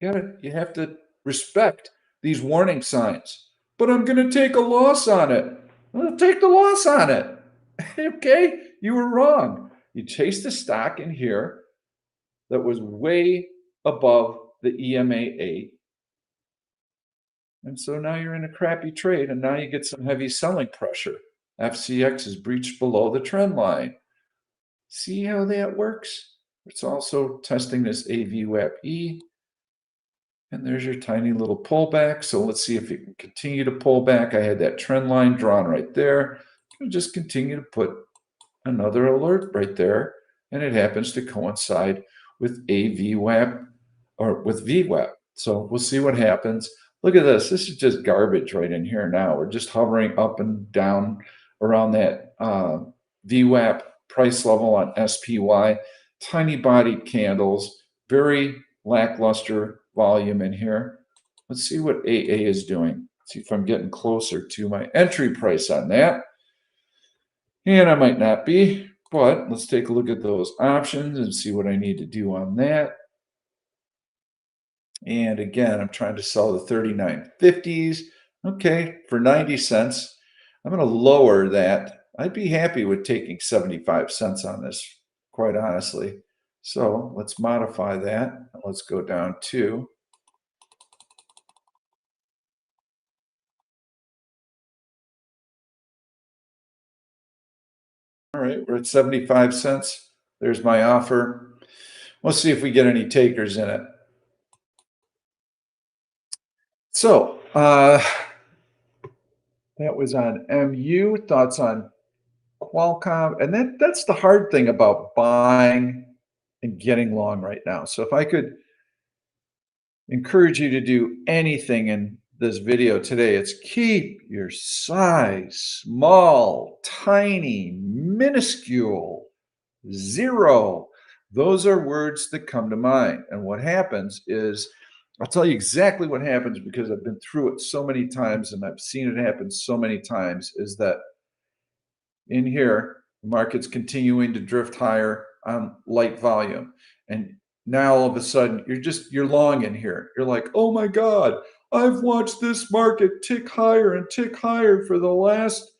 S1: You have to respect these warning signs. But I'm going to take a loss on it. Well, take the loss on it. Okay, you were wrong. You chased a stock in here that was way above the EMA 8. And so now you're in a crappy trade, and now you get some heavy selling pressure. FCX is breached below the trend line. See how that works? It's also testing this AVWAP E, and there's your tiny little pullback. So let's see if it can continue to pull back. I had that trend line drawn right there. I'll just continue to put another alert right there, and it happens to coincide with AVWAP or with VWAP. So we'll see what happens. Look at this. This is just garbage right in here now. We're just hovering up and down around that VWAP price level on SPY. Tiny bodied candles, very lackluster volume in here. Let's see what AA is doing. See if I'm getting closer to my entry price on that. And I might not be, but let's take a look at those options and see what I need to do on that. And again, I'm trying to sell the 39.50s. Okay, for 90 cents. I'm going to lower that. I'd be happy with taking 75 cents on this, quite honestly. So let's modify that. Let's go down to all right, we're at 75 cents. There's my offer. Let's see if we get any takers in it. So, that was on MU. Thoughts on Qualcomm? And that's the hard thing about buying and getting long right now. So if I could encourage you to do anything in this video today, it's keep your size small, tiny, minuscule, zero. Those are words that come to mind. And what happens is, I'll tell you exactly what happens because I've been through it so many times and I've seen it happen so many times, is that in here, the market's continuing to drift higher on light volume. And now all of a sudden you're long in here. You're like, oh my God, I've watched this market tick higher and tick higher for the last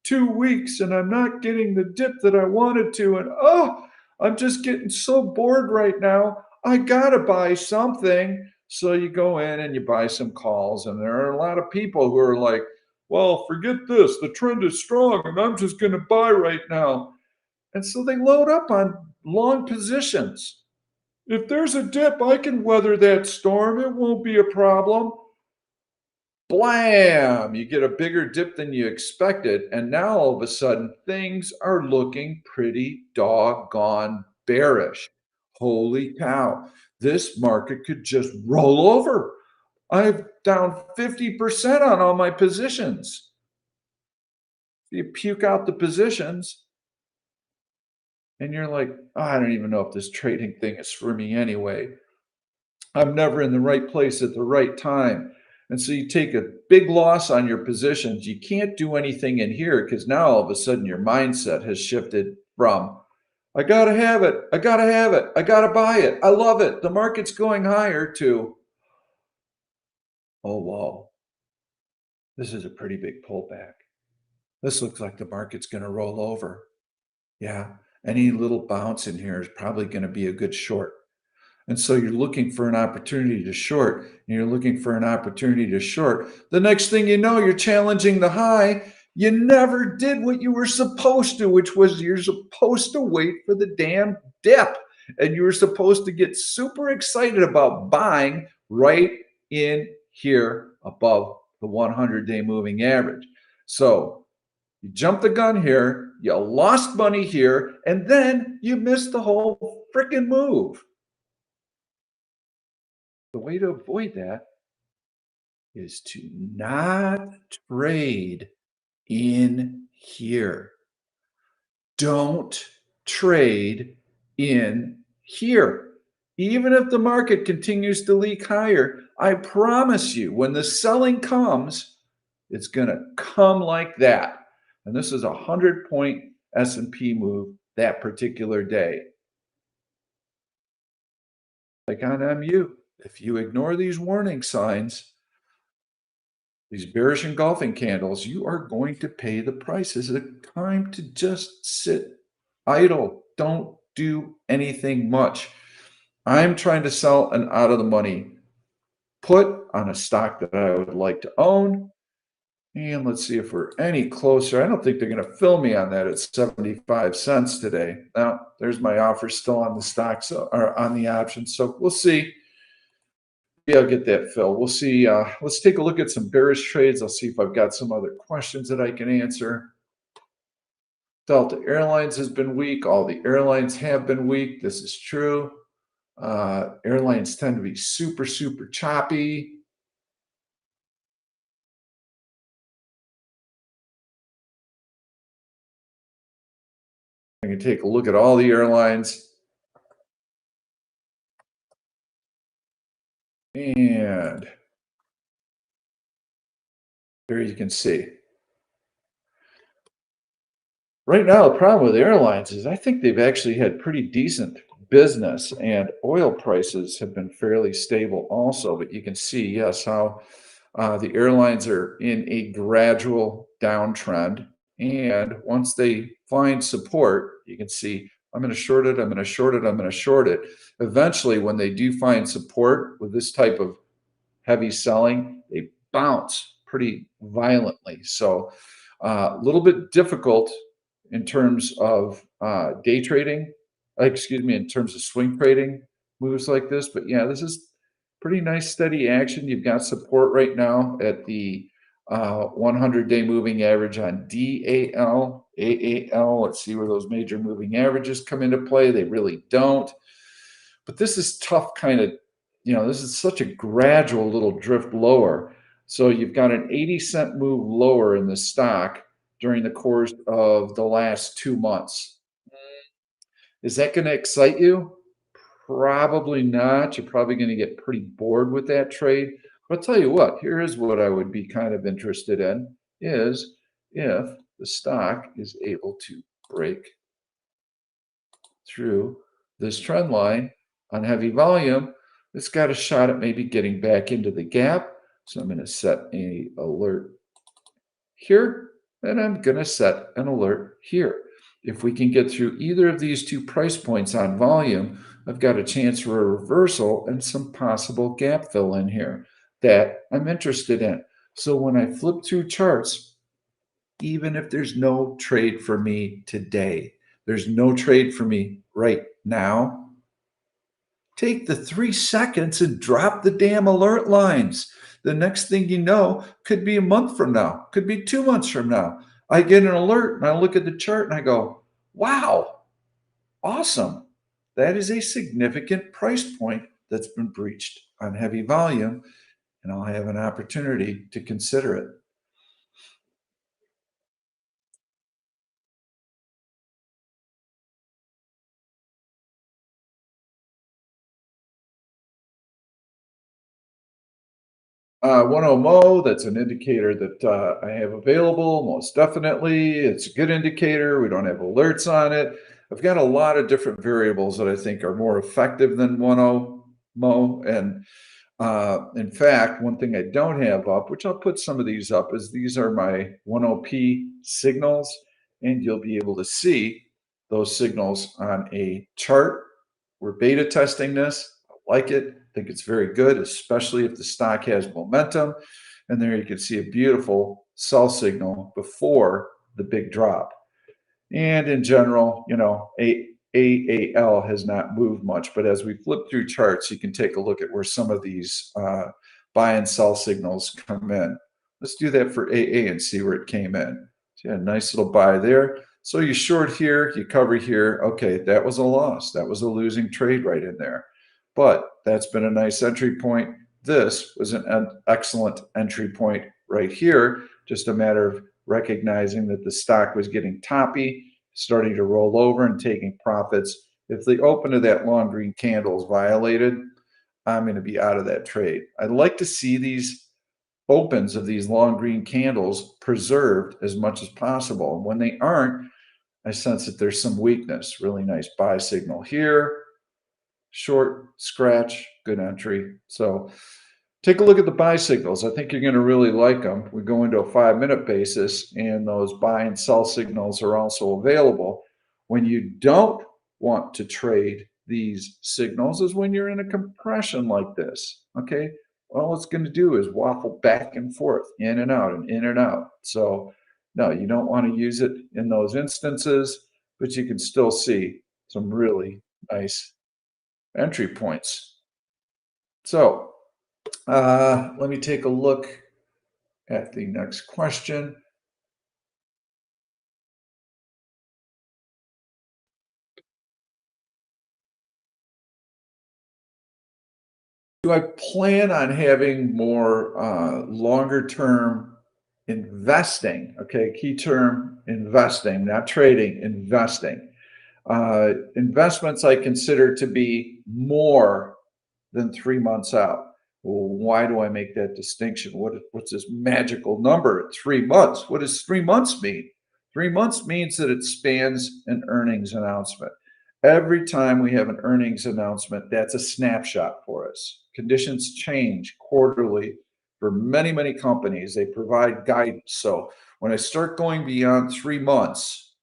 S1: 2 weeks, and I'm not getting the dip that I wanted to. And oh, I'm just getting so bored right now. I gotta buy something. So you go in and you buy some calls, and there are a lot of people who are like, well, forget this. The trend is strong, and I'm just going to buy right now. And so they load up on long positions. If there's a dip, I can weather that storm. It won't be a problem. Blam! You get a bigger dip than you expected. And now all of a sudden, things are looking pretty doggone bearish. Holy cow. This market could just roll over. I've down 50% on all my positions. You puke out the positions and you're like, oh, I don't even know if this trading thing is for me anyway. I'm never in the right place at the right time. And so you take a big loss on your positions. You can't do anything in here because now all of a sudden your mindset has shifted from, I got to have it. I got to have it. I got to buy it. I love it. The market's going higher to, oh, whoa, this is a pretty big pullback. This looks like the market's going to roll over. Yeah, any little bounce in here is probably going to be a good short. And so you're looking for an opportunity to short, and you're looking for an opportunity to short. The next thing you know, you're challenging the high. You never did what you were supposed to, which was you're supposed to wait for the damn dip. And you were supposed to get super excited about buying right in here above the 100-day moving average. So you jumped the gun here, you lost money here, and then you missed the whole freaking move. The way to avoid that is to not trade in here. Don't trade in here. Even if the market continues to leak higher, I promise you, when the selling comes, it's going to come like that. And this is a 100-point S&P move that particular day. Like on MU, if you ignore these warning signs, These bearish engulfing candles, you are going to pay the price. This is a time to just sit idle. Don't do anything much. I'm trying to sell an out of the money put on a stock that I would like to own. And let's see if we're any closer. I don't think they're going to fill me on that at 75 cents today. Now, there's my offer still on the stock, so or on the option. So we'll see. Yeah, I'll get that fill. We'll see. Let's take a look at some bearish trades. I'll see if I've got some other questions that I can answer. Delta Airlines has been weak. All the airlines have been weak. This is true. Airlines tend to be super, super choppy. I can take a look at all the airlines. And there you can see. Right now, the problem with airlines is I think they've actually had pretty decent business, and oil prices have been fairly stable also. But you can see, yes, how the airlines are in a gradual downtrend. And once they find support, you can see I'm going to short it, I'm going to short it, I'm going to short it. Eventually, when they do find support with this type of heavy selling, they bounce pretty violently. So a little bit difficult in terms of day trading, excuse me, in terms of swing trading moves like this. But yeah, this is pretty nice steady action. You've got support right now at the 100-day moving average on DAL, AAL. Let's see where those major moving averages come into play. They really don't. But this is tough kind of, this is such a gradual little drift lower. So you've got an 80-cent move lower in the stock during the course of the last 2 months. Is that going to excite you? Probably not. You're probably going to get pretty bored with that trade. But I'll tell you what, here is what I would be kind of interested in is if the stock is able to break through this trend line on heavy volume, it's got a shot at maybe getting back into the gap. So I'm going to set an alert here, and I'm going to set an alert here. If we can get through either of these two price points on volume, I've got a chance for a reversal and some possible gap fill in here that I'm interested in. So when I flip through charts, even if there's no trade for me today, there's no trade for me right now, take the 3 seconds and drop the damn alert lines. The next thing you know, could be a month from now, could be 2 months from now. I get an alert and I look at the chart and I go, wow, awesome. That is a significant price point that's been breached on heavy volume, and I'll have an opportunity to consider it. 10 Mo, that's an indicator that I have available, most definitely. It's a good indicator. We don't have alerts on it. I've got a lot of different variables that I think are more effective than 10 Mo. And in fact, one thing I don't have up, which I'll put some of these up, is these are my 10P signals. And you'll be able to see those signals on a chart. We're beta testing this. I like it. I think it's very good, especially if the stock has momentum. And there you can see a beautiful sell signal before the big drop. And in general, AAL has not moved much. But as we flip through charts, you can take a look at where some of these buy and sell signals come in. Let's do that for AA and see where it came in. So yeah, nice little buy there. So you short here, you cover here. Okay, that was a loss. That was a losing trade right in there. But that's been a nice entry point. This was an excellent entry point right here. Just a matter of recognizing that the stock was getting toppy, starting to roll over and taking profits. If the open of that long green candle is violated, I'm going to be out of that trade. I'd like to see these opens of these long green candles preserved as much as possible. When they aren't, I sense that there's some weakness. Really nice buy signal here. Short, scratch, good entry. So Take a look at the buy signals. I think you're going to really like them. We go into a 5-minute basis, and those buy and sell signals are also available. When you don't want to trade these signals is when you're in a compression like this. Okay. All it's going to do is waffle back and forth, in and out and in and out. So, no, you don't want to use it in those instances, but you can still see some really nice entry points. So, let me take a look at the next question. Do I plan on having more longer term investing? Okay, key term investing, not trading, investing. Investments I consider to be more than 3 months out. Well, why do I make that distinction? What's this magical number at 3 months? What does 3 months mean? 3 months means that it spans an earnings announcement. Every time we have an earnings announcement, that's a snapshot for us. Conditions change quarterly for many, many companies. They provide guidance. So when I start going beyond 3 months,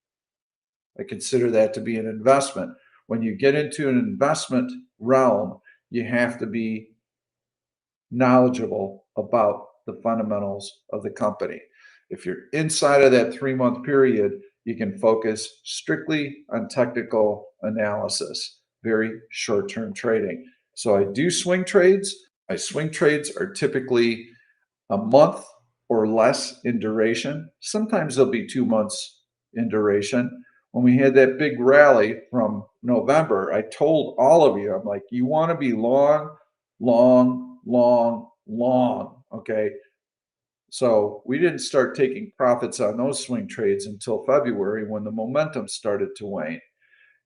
S1: I consider that to be an investment. When you get into an investment realm, you have to be knowledgeable about the fundamentals of the company. If you're inside of that 3 month period, you can focus strictly on technical analysis, very short term trading. So I do swing trades. My swing trades are typically a month or less in duration. Sometimes they'll be 2 months in duration. When we had that big rally from November, I told all of you, I'm like, you want to be long, long, long, long. Okay. So we didn't start taking profits on those swing trades until February when the momentum started to wane.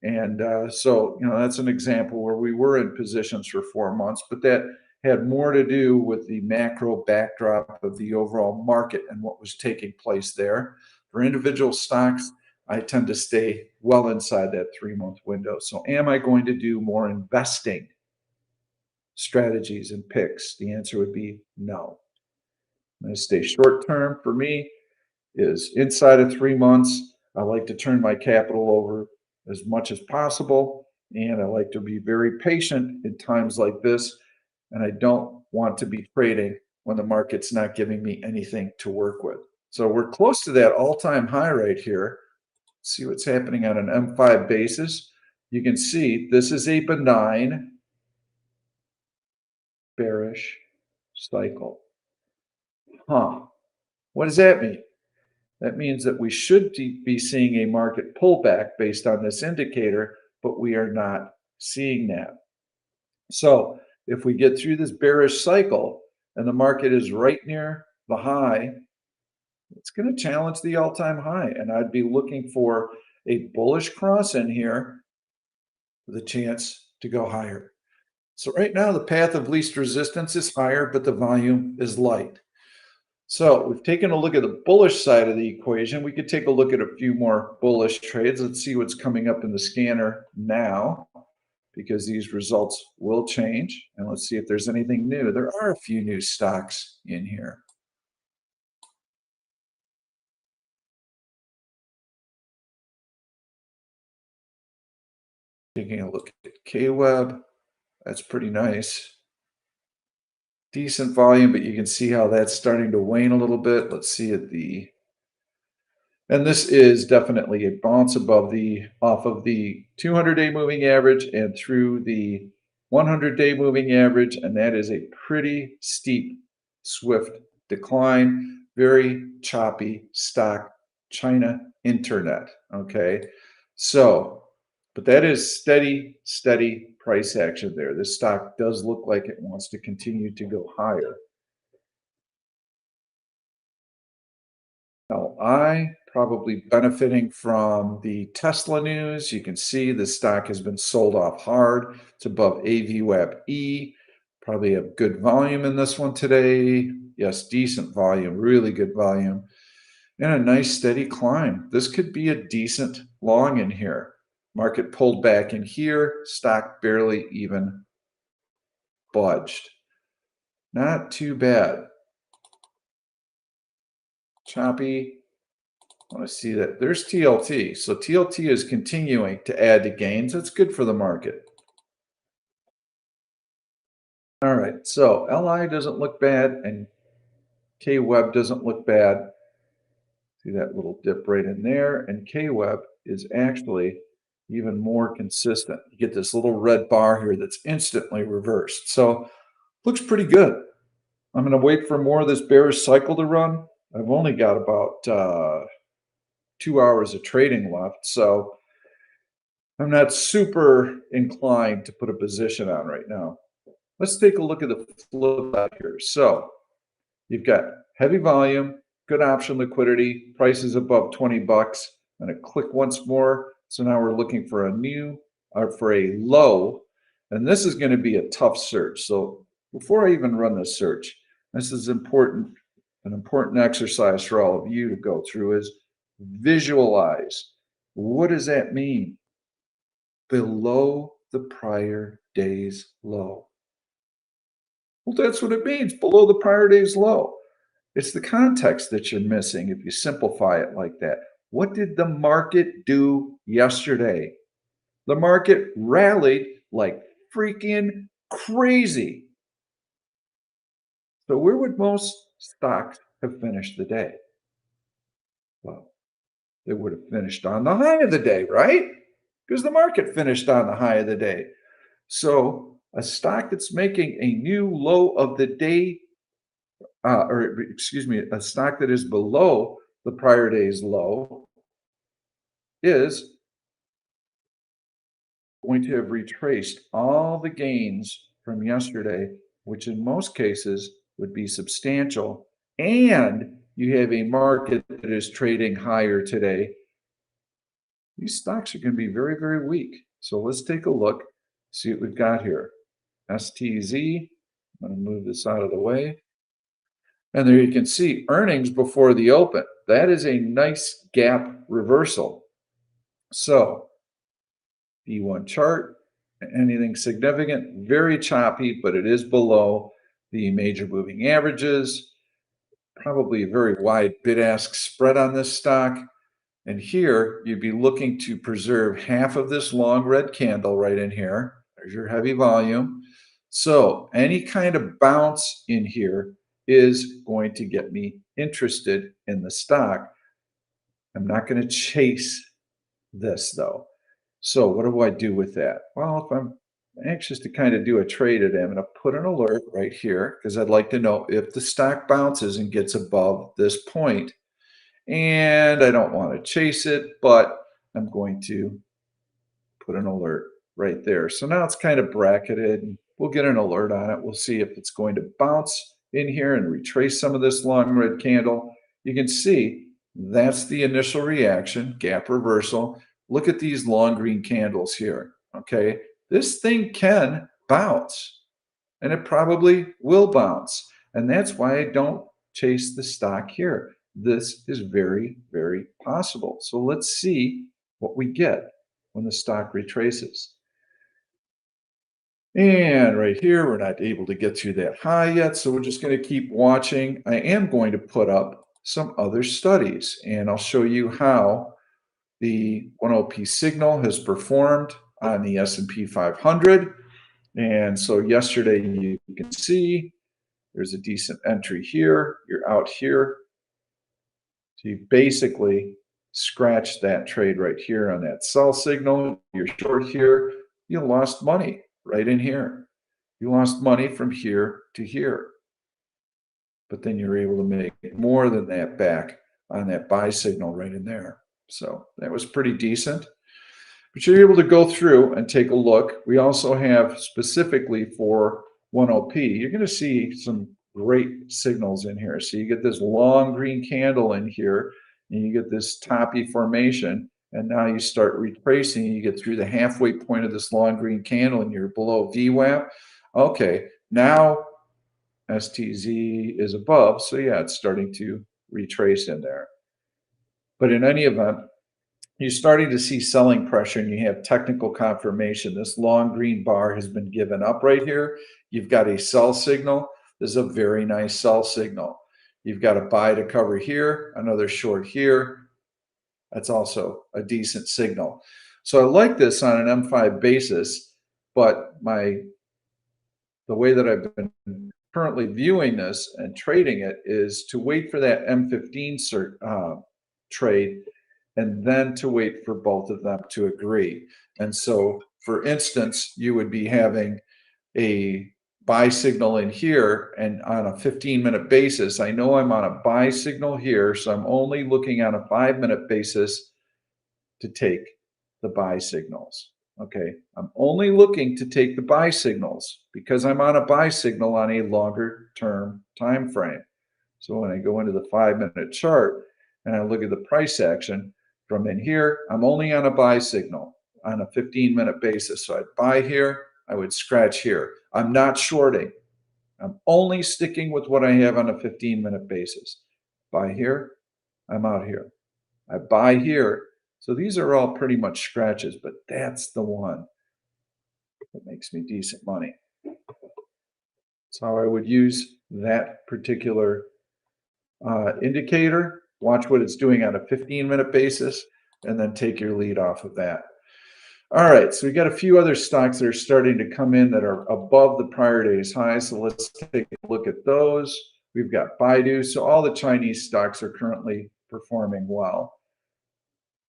S1: And so, that's an example where we were in positions for 4 months, but that had more to do with the macro backdrop of the overall market and what was taking place there. For individual stocks, I tend to stay well inside that 3 month window. So, am I going to do more investing strategies and picks? The answer would be no. I'm going to stay short term for me is inside of 3 months. I like to turn my capital over as much as possible. And I like to be very patient in times like this. And I don't want to be trading when the market's not giving me anything to work with. So we're close to that all-time high right here. See what's happening on an M5 basis. You can see this is a benign bearish cycle. What does that mean? That means that we should be seeing a market pullback based on this indicator, but we are not seeing that. So if we get through this bearish cycle and the market is right near the high, it's going to challenge the all-time high. And I'd be looking for a bullish cross in here with a chance to go higher. So right now, the path of least resistance is higher, but the volume is light. So we've taken a look at the bullish side of the equation. We could take a look at a few more bullish trades. Let's see what's coming up in the scanner now, because these results will change. And let's see if there's anything new. There are a few new stocks in here. Taking a look at K-Web. That's pretty nice. Decent volume, but you can see how that's starting to wane a little bit. Let's see at the, and this is definitely a bounce off of the 200-day moving average and through the 100-day moving average, and that is a pretty steep, swift decline. Very choppy stock, China internet. Okay, so, but that is steady, steady price action there. This stock does look like it wants to continue to go higher. Now, I probably benefiting from the Tesla news. You can see the stock has been sold off hard. It's above AVWAP E. Probably have good volume in this one today. Yes, decent volume, really good volume. And a nice steady climb. This could be a decent long in here. Market pulled back in here, stock barely even budged. Not too bad. Choppy. I want to see that. There's TLT. So TLT is continuing to add to gains. That's good for the market. All right. So LI doesn't look bad and K-Web doesn't look bad. See that little dip right in there. And K-Web is actually even more consistent. You get this little red bar here that's instantly reversed. So looks pretty good. I'm going to wait for more of this bearish cycle to run. I've only got about 2 hours of trading left. So I'm not super inclined to put a position on right now. Let's take a look at the flip side here. So you've got heavy volume, good option liquidity, prices above 20 bucks. I'm going to click once more. So now we're looking for for a low, and this is going to be a tough search. So before I even run this search, this is important, an important exercise for all of you to go through is visualize. What does that mean? Below the prior day's low. Well, that's what it means, below the prior day's low. It's the context that you're missing if you simplify it like that. What did the market do yesterday? The market rallied like freaking crazy. So where would most stocks have finished the day? Well, they would have finished on the high of the day, right? Because the market finished on the high of the day. So a stock that's making a new low of the day, or excuse me, a stock that is below the prior day's low is going to have retraced all the gains from yesterday, which in most cases would be substantial. And you have a market that is trading higher today. These stocks are going to be very, very weak. So let's take a look, see what we've got here. STZ, I'm going to move this out of the way. And there you can see earnings before the open. That is a nice gap reversal. So B1 chart, anything significant, very choppy, but it is below the major moving averages. Probably a very wide bid-ask spread on this stock. And here you'd be looking to preserve half of this long red candle right in here. There's your heavy volume. So any kind of bounce in here is going to get me interested in the stock. I'm not going to chase this though. So what do I do with that? Well, if I'm anxious to kind of do a trade today, I'm going to put an alert right here because I'd like to know if the stock bounces and gets above this point. And I don't want to chase it, but I'm going to put an alert right there. So now it's kind of bracketed and we'll get an alert on it. We'll see if it's going to bounce in here and retrace some of this long red candle. You can see that's the initial reaction, gap reversal. Look at these long green candles here, okay? This thing can bounce, and it probably will bounce. And that's why I don't chase the stock here. This is very, very possible. So let's see what we get when the stock retraces. And right here, we're not able to get through that high yet, so we're just going to keep watching. I am going to put up some other studies, and I'll show you how the 10P signal has performed on the S&P 500. And so yesterday, you can see there's a decent entry here. You're out here. So you basically scratched that trade right here on that sell signal. You're short here. You lost money right in here. You lost money from here to here. But then you're able to make more than that back on that buy signal right in there. So that was pretty decent. But you're able to go through and take a look. We also have specifically for 10P, you're going to see some great signals in here. So you get this long green candle in here, and you get this toppy formation, and now you start retracing, and you get through the halfway point of this long green candle, and you're below VWAP. Okay, now STZ is above, so yeah, it's starting to retrace in there. But in any event, you're starting to see selling pressure and you have technical confirmation. This long green bar has been given up right here. You've got a sell signal. This is a very nice sell signal. You've got a buy to cover here, another short here. That's also a decent signal. So I like this on an M5 basis, but the way that I've been currently viewing this and trading it is to wait for that M15 trade and then to wait for both of them to agree. And so, for instance, you would be having a buy signal in here, and on a 15-minute basis, I know I'm on a buy signal here, so I'm only looking on a 5-minute basis to take the buy signals. Okay, I'm only looking to take the buy signals because I'm on a buy signal on a longer term time frame. So when I go into the 5-minute chart and I look at the price action from in here, I'm only on a buy signal on a 15-minute basis. So I'd buy here, I would scratch here. I'm not shorting. I'm only sticking with what I have on a 15-minute basis. Buy here, I'm out here. I buy here. So these are all pretty much scratches, but that's the one that makes me decent money. That's how I would use that particular indicator. Watch what it's doing on a 15-minute basis, and then take your lead off of that. All right, so we got a few other stocks that are starting to come in that are above the prior day's high. So let's take a look at those. We've got Baidu. So all the Chinese stocks are currently performing well.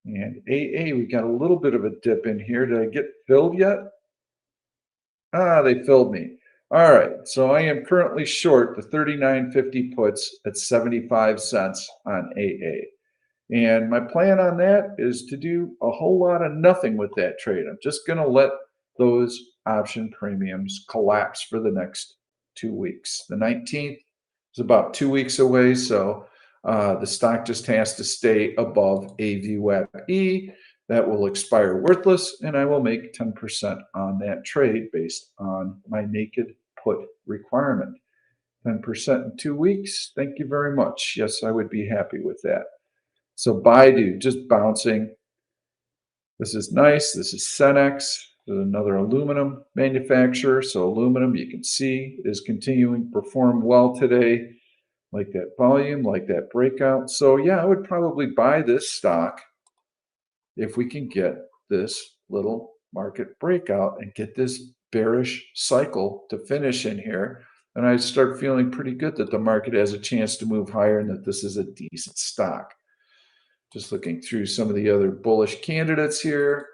S1: And AA, we got a little bit of a dip in here. Did I get filled yet? Ah, they filled me. All right, so I am currently short the 39.50 puts at 75 cents on AA. And my plan on that is to do a whole lot of nothing with that trade. I'm just going to let those option premiums collapse for the next 2 weeks. The 19th is about 2 weeks away, so the stock just has to stay above a VWAP E. That will expire worthless, and I will make 10% on that trade based on my naked put requirement. 10% in 2 weeks. Thank you very much. Yes, I would be happy with that. So Baidu just bouncing. This is nice. This is Cenex, another aluminum manufacturer. So aluminum, you can see, is continuing to perform well today. Like that volume, like that breakout. So yeah, I would probably buy this stock if we can get this little market breakout and get this bearish cycle to finish in here. And I start feeling pretty good that the market has a chance to move higher and that this is a decent stock. Just looking through some of the other bullish candidates here.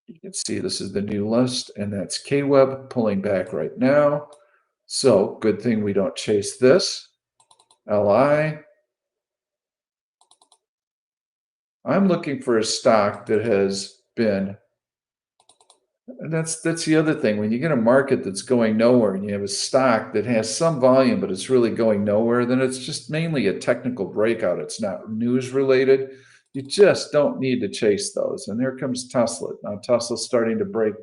S1: You can see this is the new list, and that's K-Web pulling back right now. So good thing we don't chase this. LI. I'm looking for a stock that has been, and that's the other thing. When you get a market that's going nowhere and you have a stock that has some volume, but it's really going nowhere, then it's just mainly a technical breakout. It's not news related. You just don't need to chase those. And there comes Tesla. Now Tesla's starting to break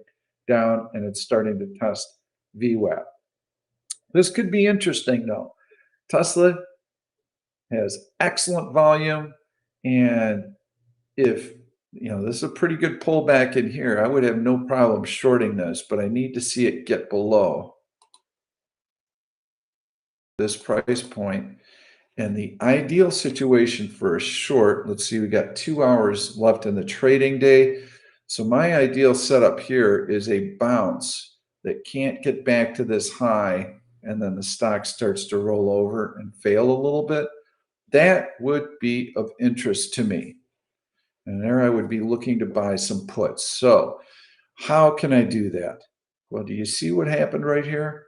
S1: down and it's starting to test VWAP. This could be interesting though. Tesla has excellent volume, and if this is a pretty good pullback in here, I would have no problem shorting this, but I need to see it get below this price point. And the ideal situation for a short, let's see, we got 2 hours left in the trading day. So my ideal setup here is a bounce that can't get back to this high, and then the stock starts to roll over and fail a little bit. That would be of interest to me. And there I would be looking to buy some puts. So how can I do that? Well, do you see what happened right here?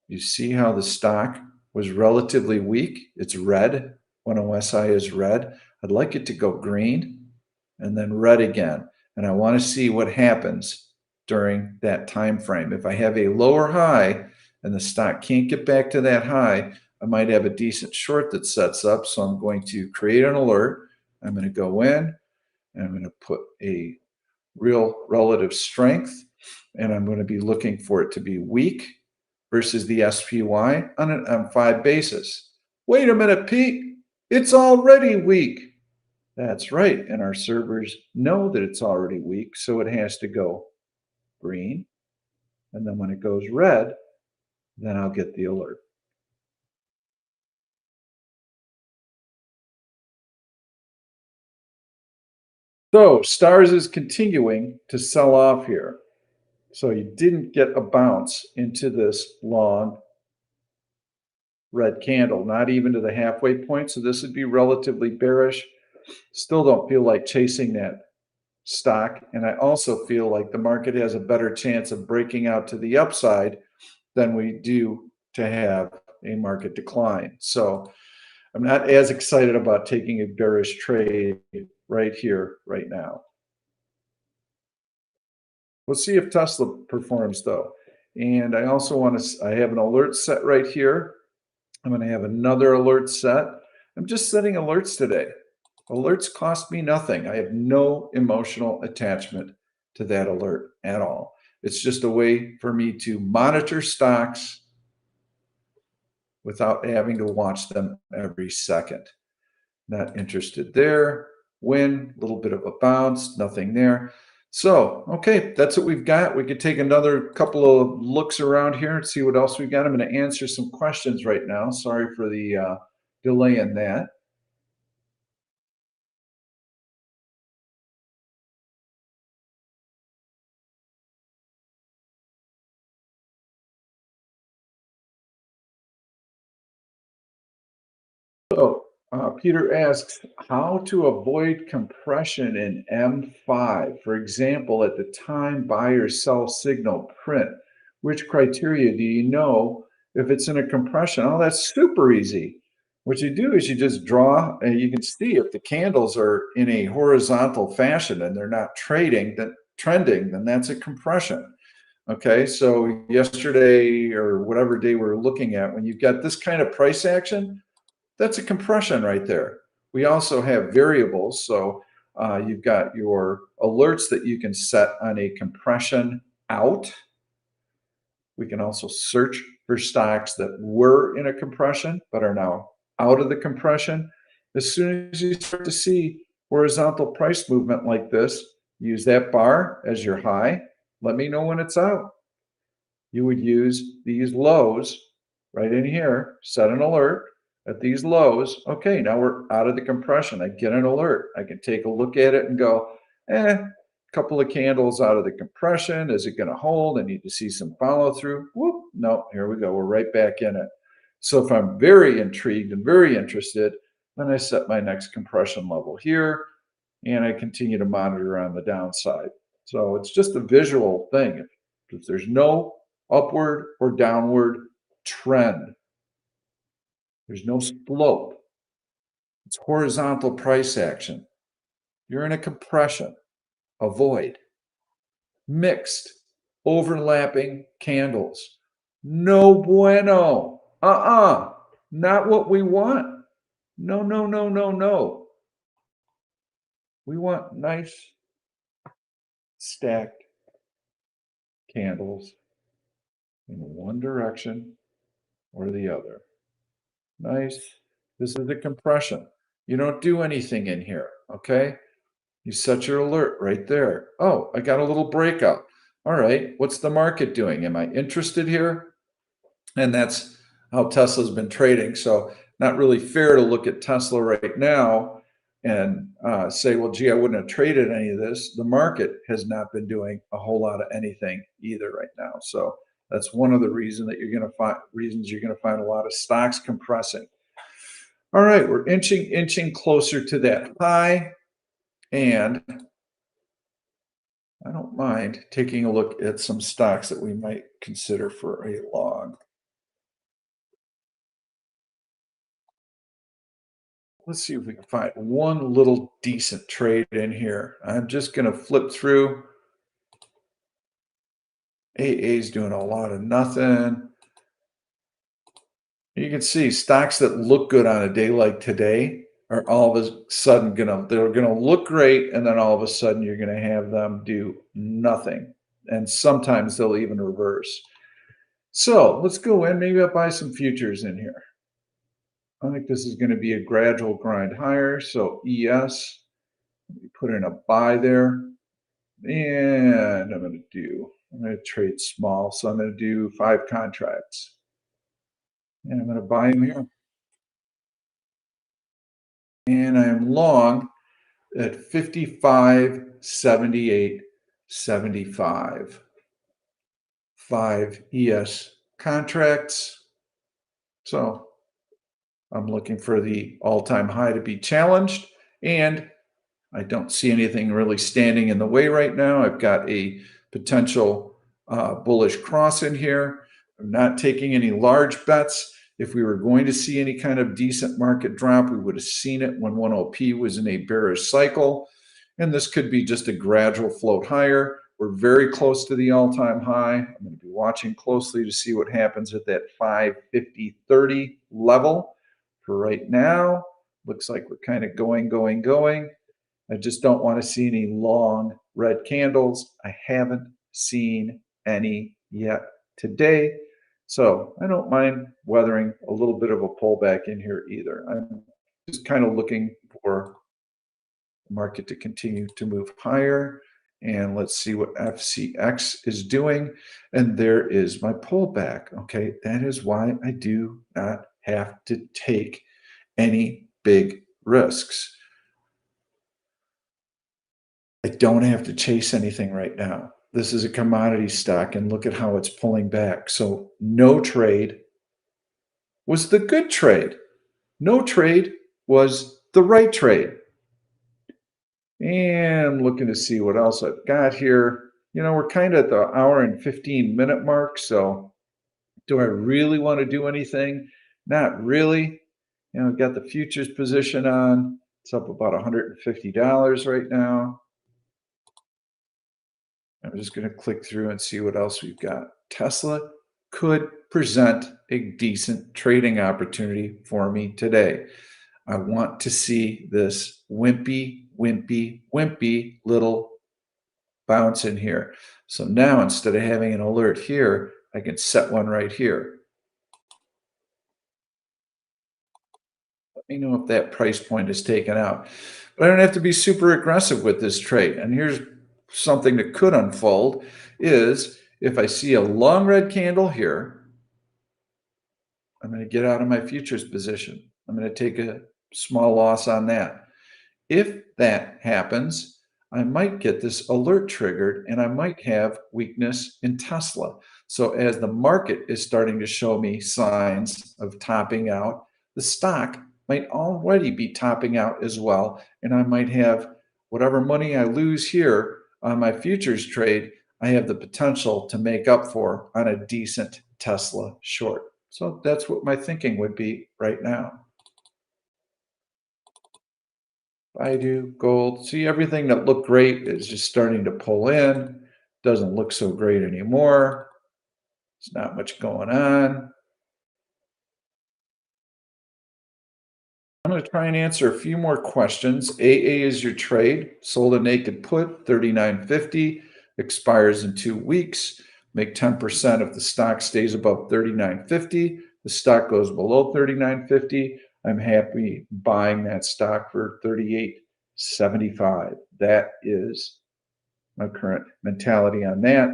S1: You see how the stock was relatively weak? It's red when OSI is red. I'd like it to go green and then red again. And I want to see what happens during that time frame. If I have a lower high and the stock can't get back to that high, I might have a decent short that sets up. So I'm going to create an alert. I'm going to go in and I'm going to put a real relative strength, and I'm going to be looking for it to be weak versus the SPY on an M5 basis. Wait a minute, Pete, it's already weak. That's right, and our servers know that it's already weak, so it has to go green, And then when it goes red, then I'll get the alert. So stars is continuing to sell off here. So you didn't get a bounce into this long red candle, not even to the halfway point. So this would be relatively bearish. Still don't feel like chasing that stock. And I also feel like the market has a better chance of breaking out to the upside than we do to have a market decline. So I'm not as excited about taking a bearish trade right here, right now. Let's see if Tesla performs though. And I also want to, I have an alert set right here. I'm going to have another alert set. I'm just setting alerts today. Alerts cost me nothing. I have no emotional attachment to that alert at all. It's just a way for me to monitor stocks without having to watch them every second. Not interested there. Win, a little bit of a bounce, nothing there. So, okay, that's what we've got. We could take another couple of looks around here and see what else we've got. I'm going to answer some questions right now. Sorry for the delay in that. So, Peter asks how to avoid compression in M5. For example, at the time buy or sell signal print, which criteria do you know if it's in a compression? Oh, that's super easy. What you do is you just draw, and you can see if the candles are in a horizontal fashion and they're not trending, then that's a compression. Okay, so yesterday or whatever day we're looking at, when you've got this kind of price action, that's a compression right there. We also have variables. So you've got your alerts that you can set on a compression out. We can also search for stocks that were in a compression but are now out of the compression. As soon as you start to see horizontal price movement like this, use that bar as your high. Let me know when it's out. You would use these lows right in here, set an alert at these lows. Okay, now we're out of the compression. I get an alert. I can take a look at it and go, couple of candles out of the compression. Is it going to hold? I need to see some follow through. Whoop, no, here we go. We're right back in it. So if I'm very intrigued and very interested, then I set my next compression level here and I continue to monitor on the downside. So it's just a visual thing. If there's no upward or downward trend, there's no slope, it's horizontal price action. You're in a compression. Avoid mixed overlapping candles. No bueno. Not what we want. No, no, no, no, no. We want nice stacked candles in one direction or the other. Nice. This is the compression. You don't do anything in here, okay? You set your alert right there. Oh, I got a little breakout. All right, what's the market doing? Am I interested here? And that's how Tesla's been trading. So not really fair to look at Tesla right now and say, well, gee, I wouldn't have traded any of this. The market has not been doing a whole lot of anything either right now. So that's one of the reasons you're going to find a lot of stocks compressing. All right, we're inching closer to that high, and I don't mind taking a look at some stocks that we might consider for a long. Let's see if we can find one little decent trade in here. I'm just going to flip through. AA is doing a lot of nothing. You can see stocks that look good on a day like today are all of a sudden they're gonna look great, and then all of a sudden you're gonna have them do nothing. And sometimes they'll even reverse. So let's go in. Maybe I'll buy some futures in here. I think this is going to be a gradual grind higher. So ES, put in a buy there. And I'm going to trade small. So I'm going to do 5 contracts. And I'm going to buy them here. And I'm long at 55.7875. 5 ES contracts. So I'm looking for the all-time high to be challenged, and I don't see anything really standing in the way right now. I've got a potential bullish cross in here. I'm not taking any large bets. If we were going to see any kind of decent market drop, we would have seen it when 10P was in a bearish cycle. And this could be just a gradual float higher. We're very close to the all-time high. I'm going to be watching closely to see what happens at that 550.30 level. For right now, looks like we're kind of going. I just don't want to see any long red candles. I haven't seen any yet today. So I don't mind weathering a little bit of a pullback in here either. I'm just kind of looking for the market to continue to move higher. And let's see what FCX is doing. And there is my pullback. Okay, that is why I do not have to take any big risks. I don't have to chase anything right now. This is a commodity stock, and look at how it's pulling back. So no trade was the good trade. No trade was the right trade. And I'm looking to see what else I've got here. We're kind of at the hour and 15-minute mark. So do I really want to do anything? Not really. I've got the futures position on. It's up about $150 right now. I'm just going to click through and see what else we've got. Tesla could present a decent trading opportunity for me today. I want to see this wimpy little bounce in here. So now instead of having an alert here, I can set one right here. Let me know if that price point is taken out. But I don't have to be super aggressive with this trade. And here's something that could unfold is if I see a long red candle here, I'm going to get out of my futures position. I'm going to take a small loss on that. If that happens, I might get this alert triggered and I might have weakness in Tesla. So as the market is starting to show me signs of topping out, the stock might already be topping out as well. And I might have whatever money I lose here on my futures trade, I have the potential to make up for on a decent Tesla short. So that's what my thinking would be right now. I do gold. See, everything that looked great is just starting to pull in. Doesn't look so great anymore. There's not much going on. I'm going to try and answer a few more questions. AA is your trade. Sold a naked put, 39.50, expires in 2 weeks. Make 10% if the stock stays above 39.50. The stock goes below 39.50. I'm happy buying that stock for 38.75. That is my current mentality on that.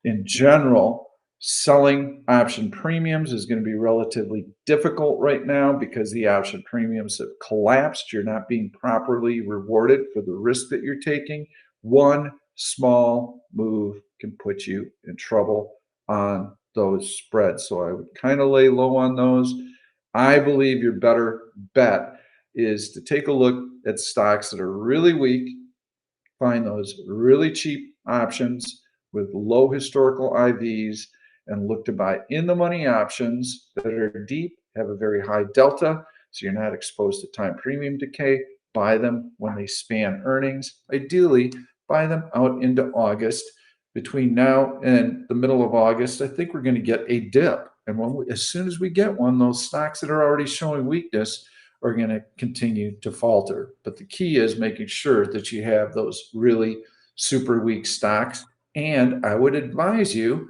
S1: In general, selling option premiums is going to be relatively difficult right now because the option premiums have collapsed. You're not being properly rewarded for the risk that you're taking. One small move can put you in trouble on those spreads. So I would kind of lay low on those. I believe your better bet is to take a look at stocks that are really weak, find those really cheap options with low historical IVs and look to buy in the money options that are deep, have a very high delta, so you're not exposed to time premium decay. Buy them when they span earnings. Ideally, buy them out into August. Between now and the middle of August, I think we're going to get a dip. And as soon as we get one, those stocks that are already showing weakness are going to continue to falter. But the key is making sure that you have those really super weak stocks. And I would advise you,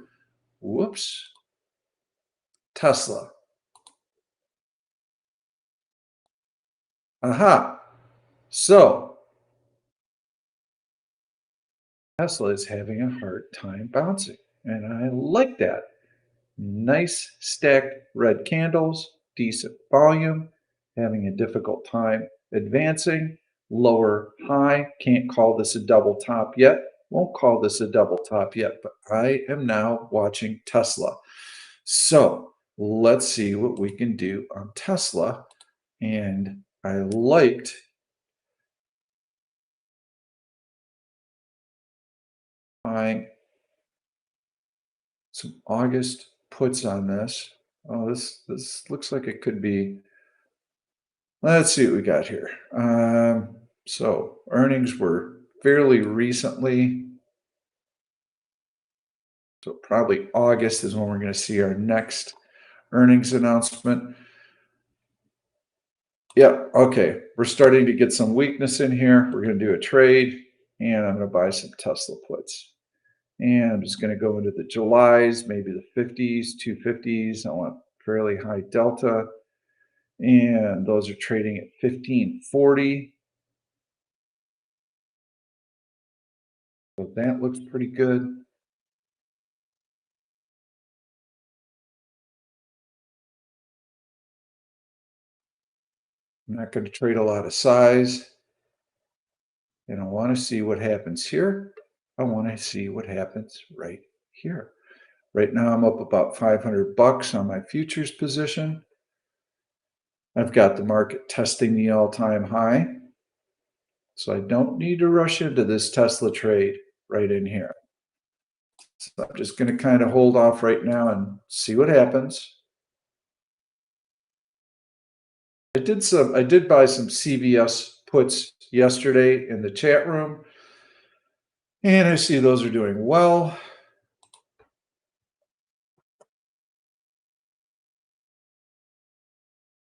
S1: Tesla. Aha. So Tesla is having a hard time bouncing. And I like that. Nice stacked red candles, decent volume, having a difficult time advancing, lower high. Can't call this a double top yet. Won't call this a double top yet, but I am now watching Tesla. So let's see what we can do on Tesla. And I liked buying some August puts on this. Oh, this looks like it could be. Let's see what we got here. So earnings were fairly recently. So probably August is when we're going to see our next earnings announcement. Yeah, okay. We're starting to get some weakness in here. We're going to do a trade, and I'm going to buy some Tesla puts. And I'm just going to go into the Julys, maybe the 50s, 250s. I want fairly high delta. And those are trading at 1540. So that looks pretty good. I'm not going to trade a lot of size. And I want to see what happens here. I want to see what happens right here. Right now, I'm up about 500 bucks on my futures position. I've got the market testing the all-time high. So I don't need to rush into this Tesla trade right in here. So I'm just going to kind of hold off right now and see what happens. I did buy some CVS puts yesterday in the chat room, and I see those are doing well.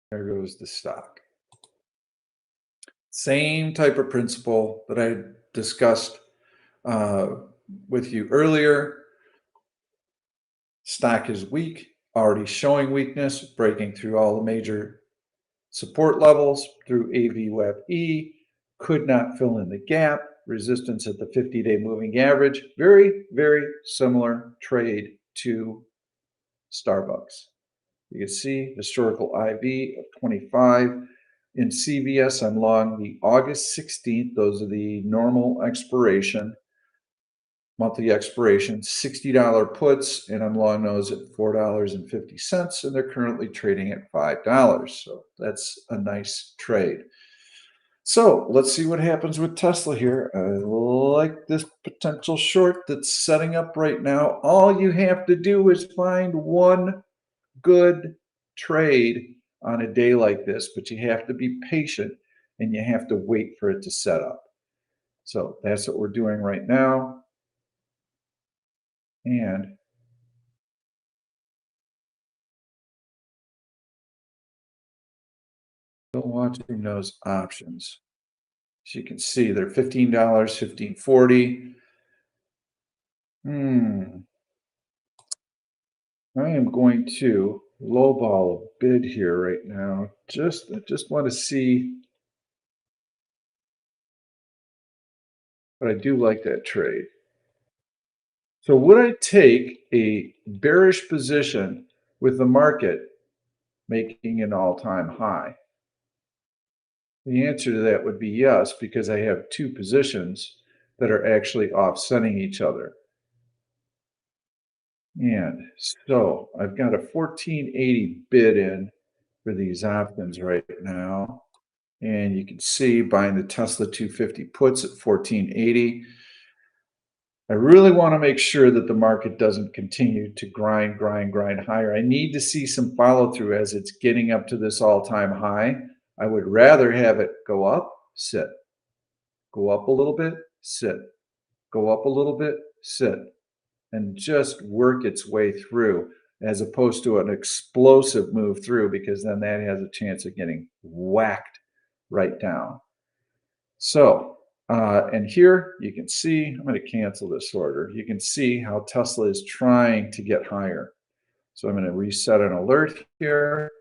S1: There goes the stock. Same type of principle that I discussed with you earlier. Stock is weak, already showing weakness, breaking through all the major support levels through AVWeb-E, could not fill in the gap, resistance at the 50-day moving average. Very, very similar trade to Starbucks. You can see historical IV of 25. In CVS, I'm long the August 16th. Those are the normal expiration, monthly expiration, $60 puts, and I'm long those at $4.50, and they're currently trading at $5. So that's a nice trade. So let's see what happens with Tesla here. I like this potential short that's setting up right now. All you have to do is find one good trade on a day like this, but you have to be patient and you have to wait for it to set up. So that's what we're doing right now. And still watching those options. As you can see, they're $15, $15.40. I am going to lowball a bid here right now. I just want to see, but I do like that trade. So would I take a bearish position with the market making an all-time high? The answer to that would be yes, because I have two positions that are actually offsetting each other. And so I've got a 1480 bid in for these options right now. And you can see buying the Tesla 250 puts at 1480. I really want to make sure that the market doesn't continue to grind higher. I need to see some follow through as it's getting up to this all-time high. I would rather have it go up, sit, go up a little bit, sit, go up a little bit, sit, and just work its way through as opposed to an explosive move through, because then that has a chance of getting whacked right down. So, and here you can see, I'm going to cancel this order. You can see how Tesla is trying to get higher. So I'm going to reset an alert here.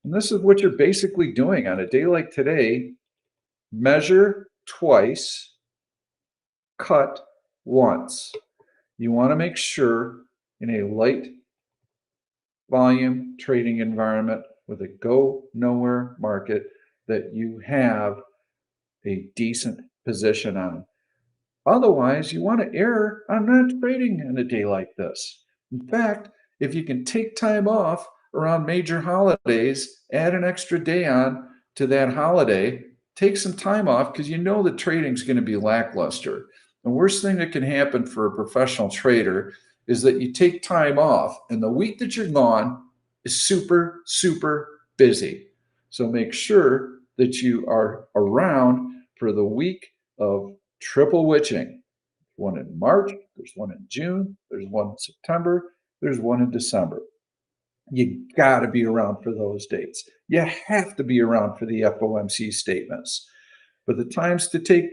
S1: And this is what you're basically doing on a day like today. Measure twice, cut once. You want to make sure in a light volume trading environment with a go nowhere market that you have a decent position on. Otherwise, you want to err on not trading in a day like this. In fact, if you can take time off around major holidays, add an extra day on to that holiday, take some time off because you know the trading's going to be lackluster. The worst thing that can happen for a professional trader is that you take time off and the week that you're gone is super, super busy. So make sure that you are around for the week of triple witching. One in March, there's one in June, there's one in September, there's one in December. You got to be around for those dates. You have to be around for the FOMC statements. But the times to take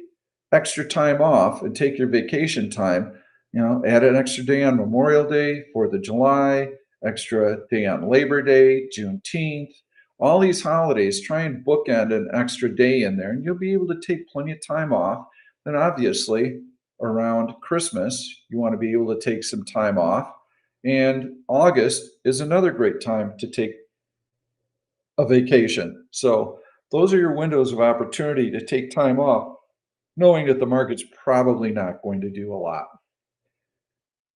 S1: extra time off and take your vacation time, add an extra day on Memorial Day, 4th of July, extra day on Labor Day, Juneteenth, all these holidays, try and bookend an extra day in there, and you'll be able to take plenty of time off. Then obviously, around Christmas, you want to be able to take some time off. And August is another great time to take a vacation. So those are your windows of opportunity to take time off, knowing that the market's probably not going to do a lot.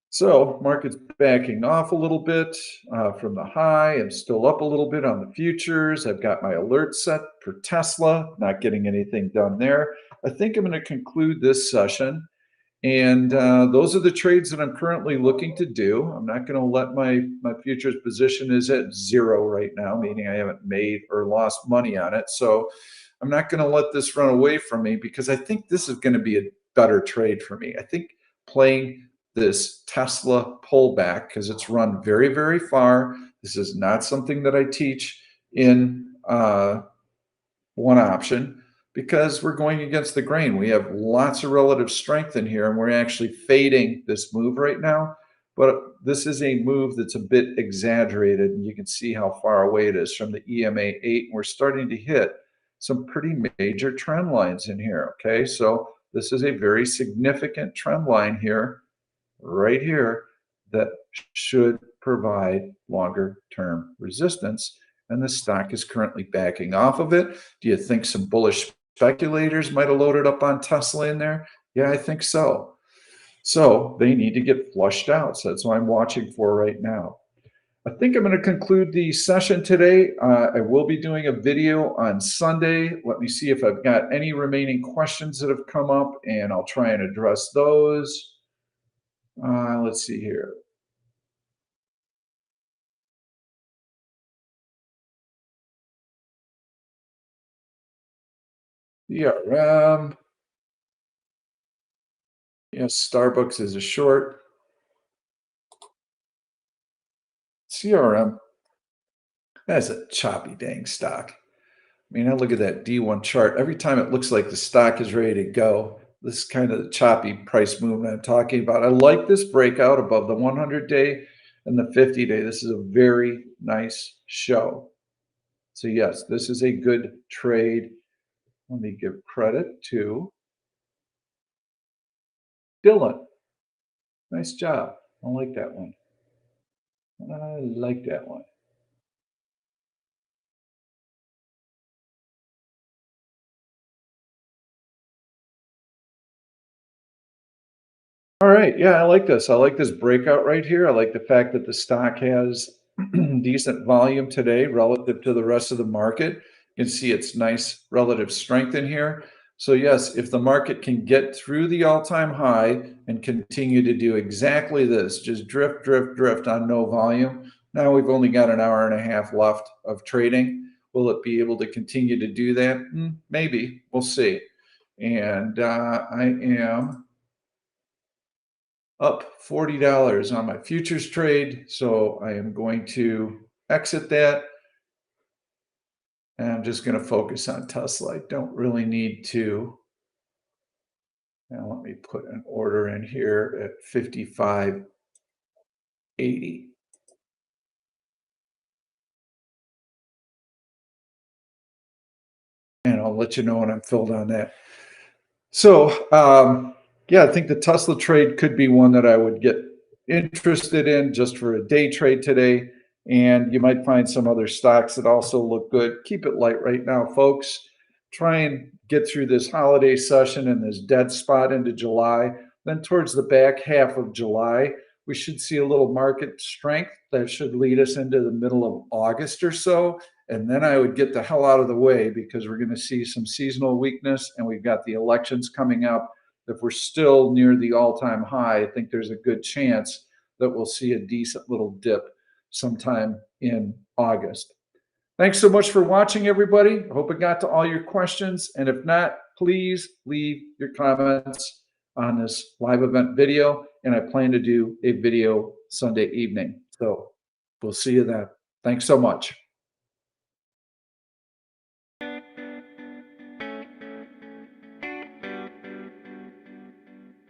S1: So market's backing off a little bit from the high. I'm still up a little bit on the futures. I've got my alert set for Tesla, not getting anything done there. I think I'm going to conclude this session. And those are the trades that I'm currently looking to do. I'm not going to let my futures position is at zero right now, meaning I haven't made or lost money on it. So I'm not going to let this run away from me because I think this is going to be a better trade for me. I think playing this Tesla pullback, because it's run very, very far. This is not something that I teach in one option, because we're going against the grain. We have lots of relative strength in here, and we're actually fading this move right now. But this is a move that's a bit exaggerated, and you can see how far away it is from the EMA 8. And we're starting to hit some pretty major trend lines in here, okay? So this is a very significant trend line here, right here, that should provide longer term resistance. And the stock is currently backing off of it. Do you think some bullish speculators might have loaded up on Tesla in there? Yeah, I think so. So they need to get flushed out. So that's what I'm watching for right now. I think I'm going to conclude the session today. I will be doing a video on Sunday. Let me see if I've got any remaining questions that have come up, and I'll try and address those. Let's see here. ERM. Yes, Starbucks is a short. CRM. That's a choppy dang stock. I mean, I look at that D1 chart. Every time it looks like the stock is ready to go. This is kind of the choppy price movement I'm talking about. I like this breakout above the 100-day and the 50-day. This is a very nice show. So yes, this is a good trade. Let me give credit to Dylan. Nice job. I like that one. I like that one. All right. Yeah, I like this. I like this breakout right here. I like the fact that the stock has decent volume today relative to the rest of the market. You can see its nice relative strength in here. So yes, if the market can get through the all-time high and continue to do exactly this, just drift, drift, drift on no volume. Now we've only got an hour and a half left of trading. Will it be able to continue to do that? Maybe. We'll see. And I am up $40 on my futures trade. So I am going to exit that. And I'm just going to focus on Tesla. I don't really need to. Now let me put an order in here at 55.80. And I'll let you know when I'm filled on that. So Yeah, I think the Tesla trade could be one that I would get interested in just for a day trade today. And you might find some other stocks that also look good. Keep it light right now, folks. Try and get through this holiday session and this dead spot into July. Then, towards the back half of July, we should see a little market strength that should lead us into the middle of August or so. And then I would get the hell out of the way because we're going to see some seasonal weakness and we've got the elections coming up. If we're still near the all-time high, I think there's a good chance that we'll see a decent little dip sometime in August. Thanks so much for watching, everybody. I hope it got to all your questions. And if not, please leave your comments on this live event video. And I plan to do a video Sunday evening. So we'll see you then. Thanks so much.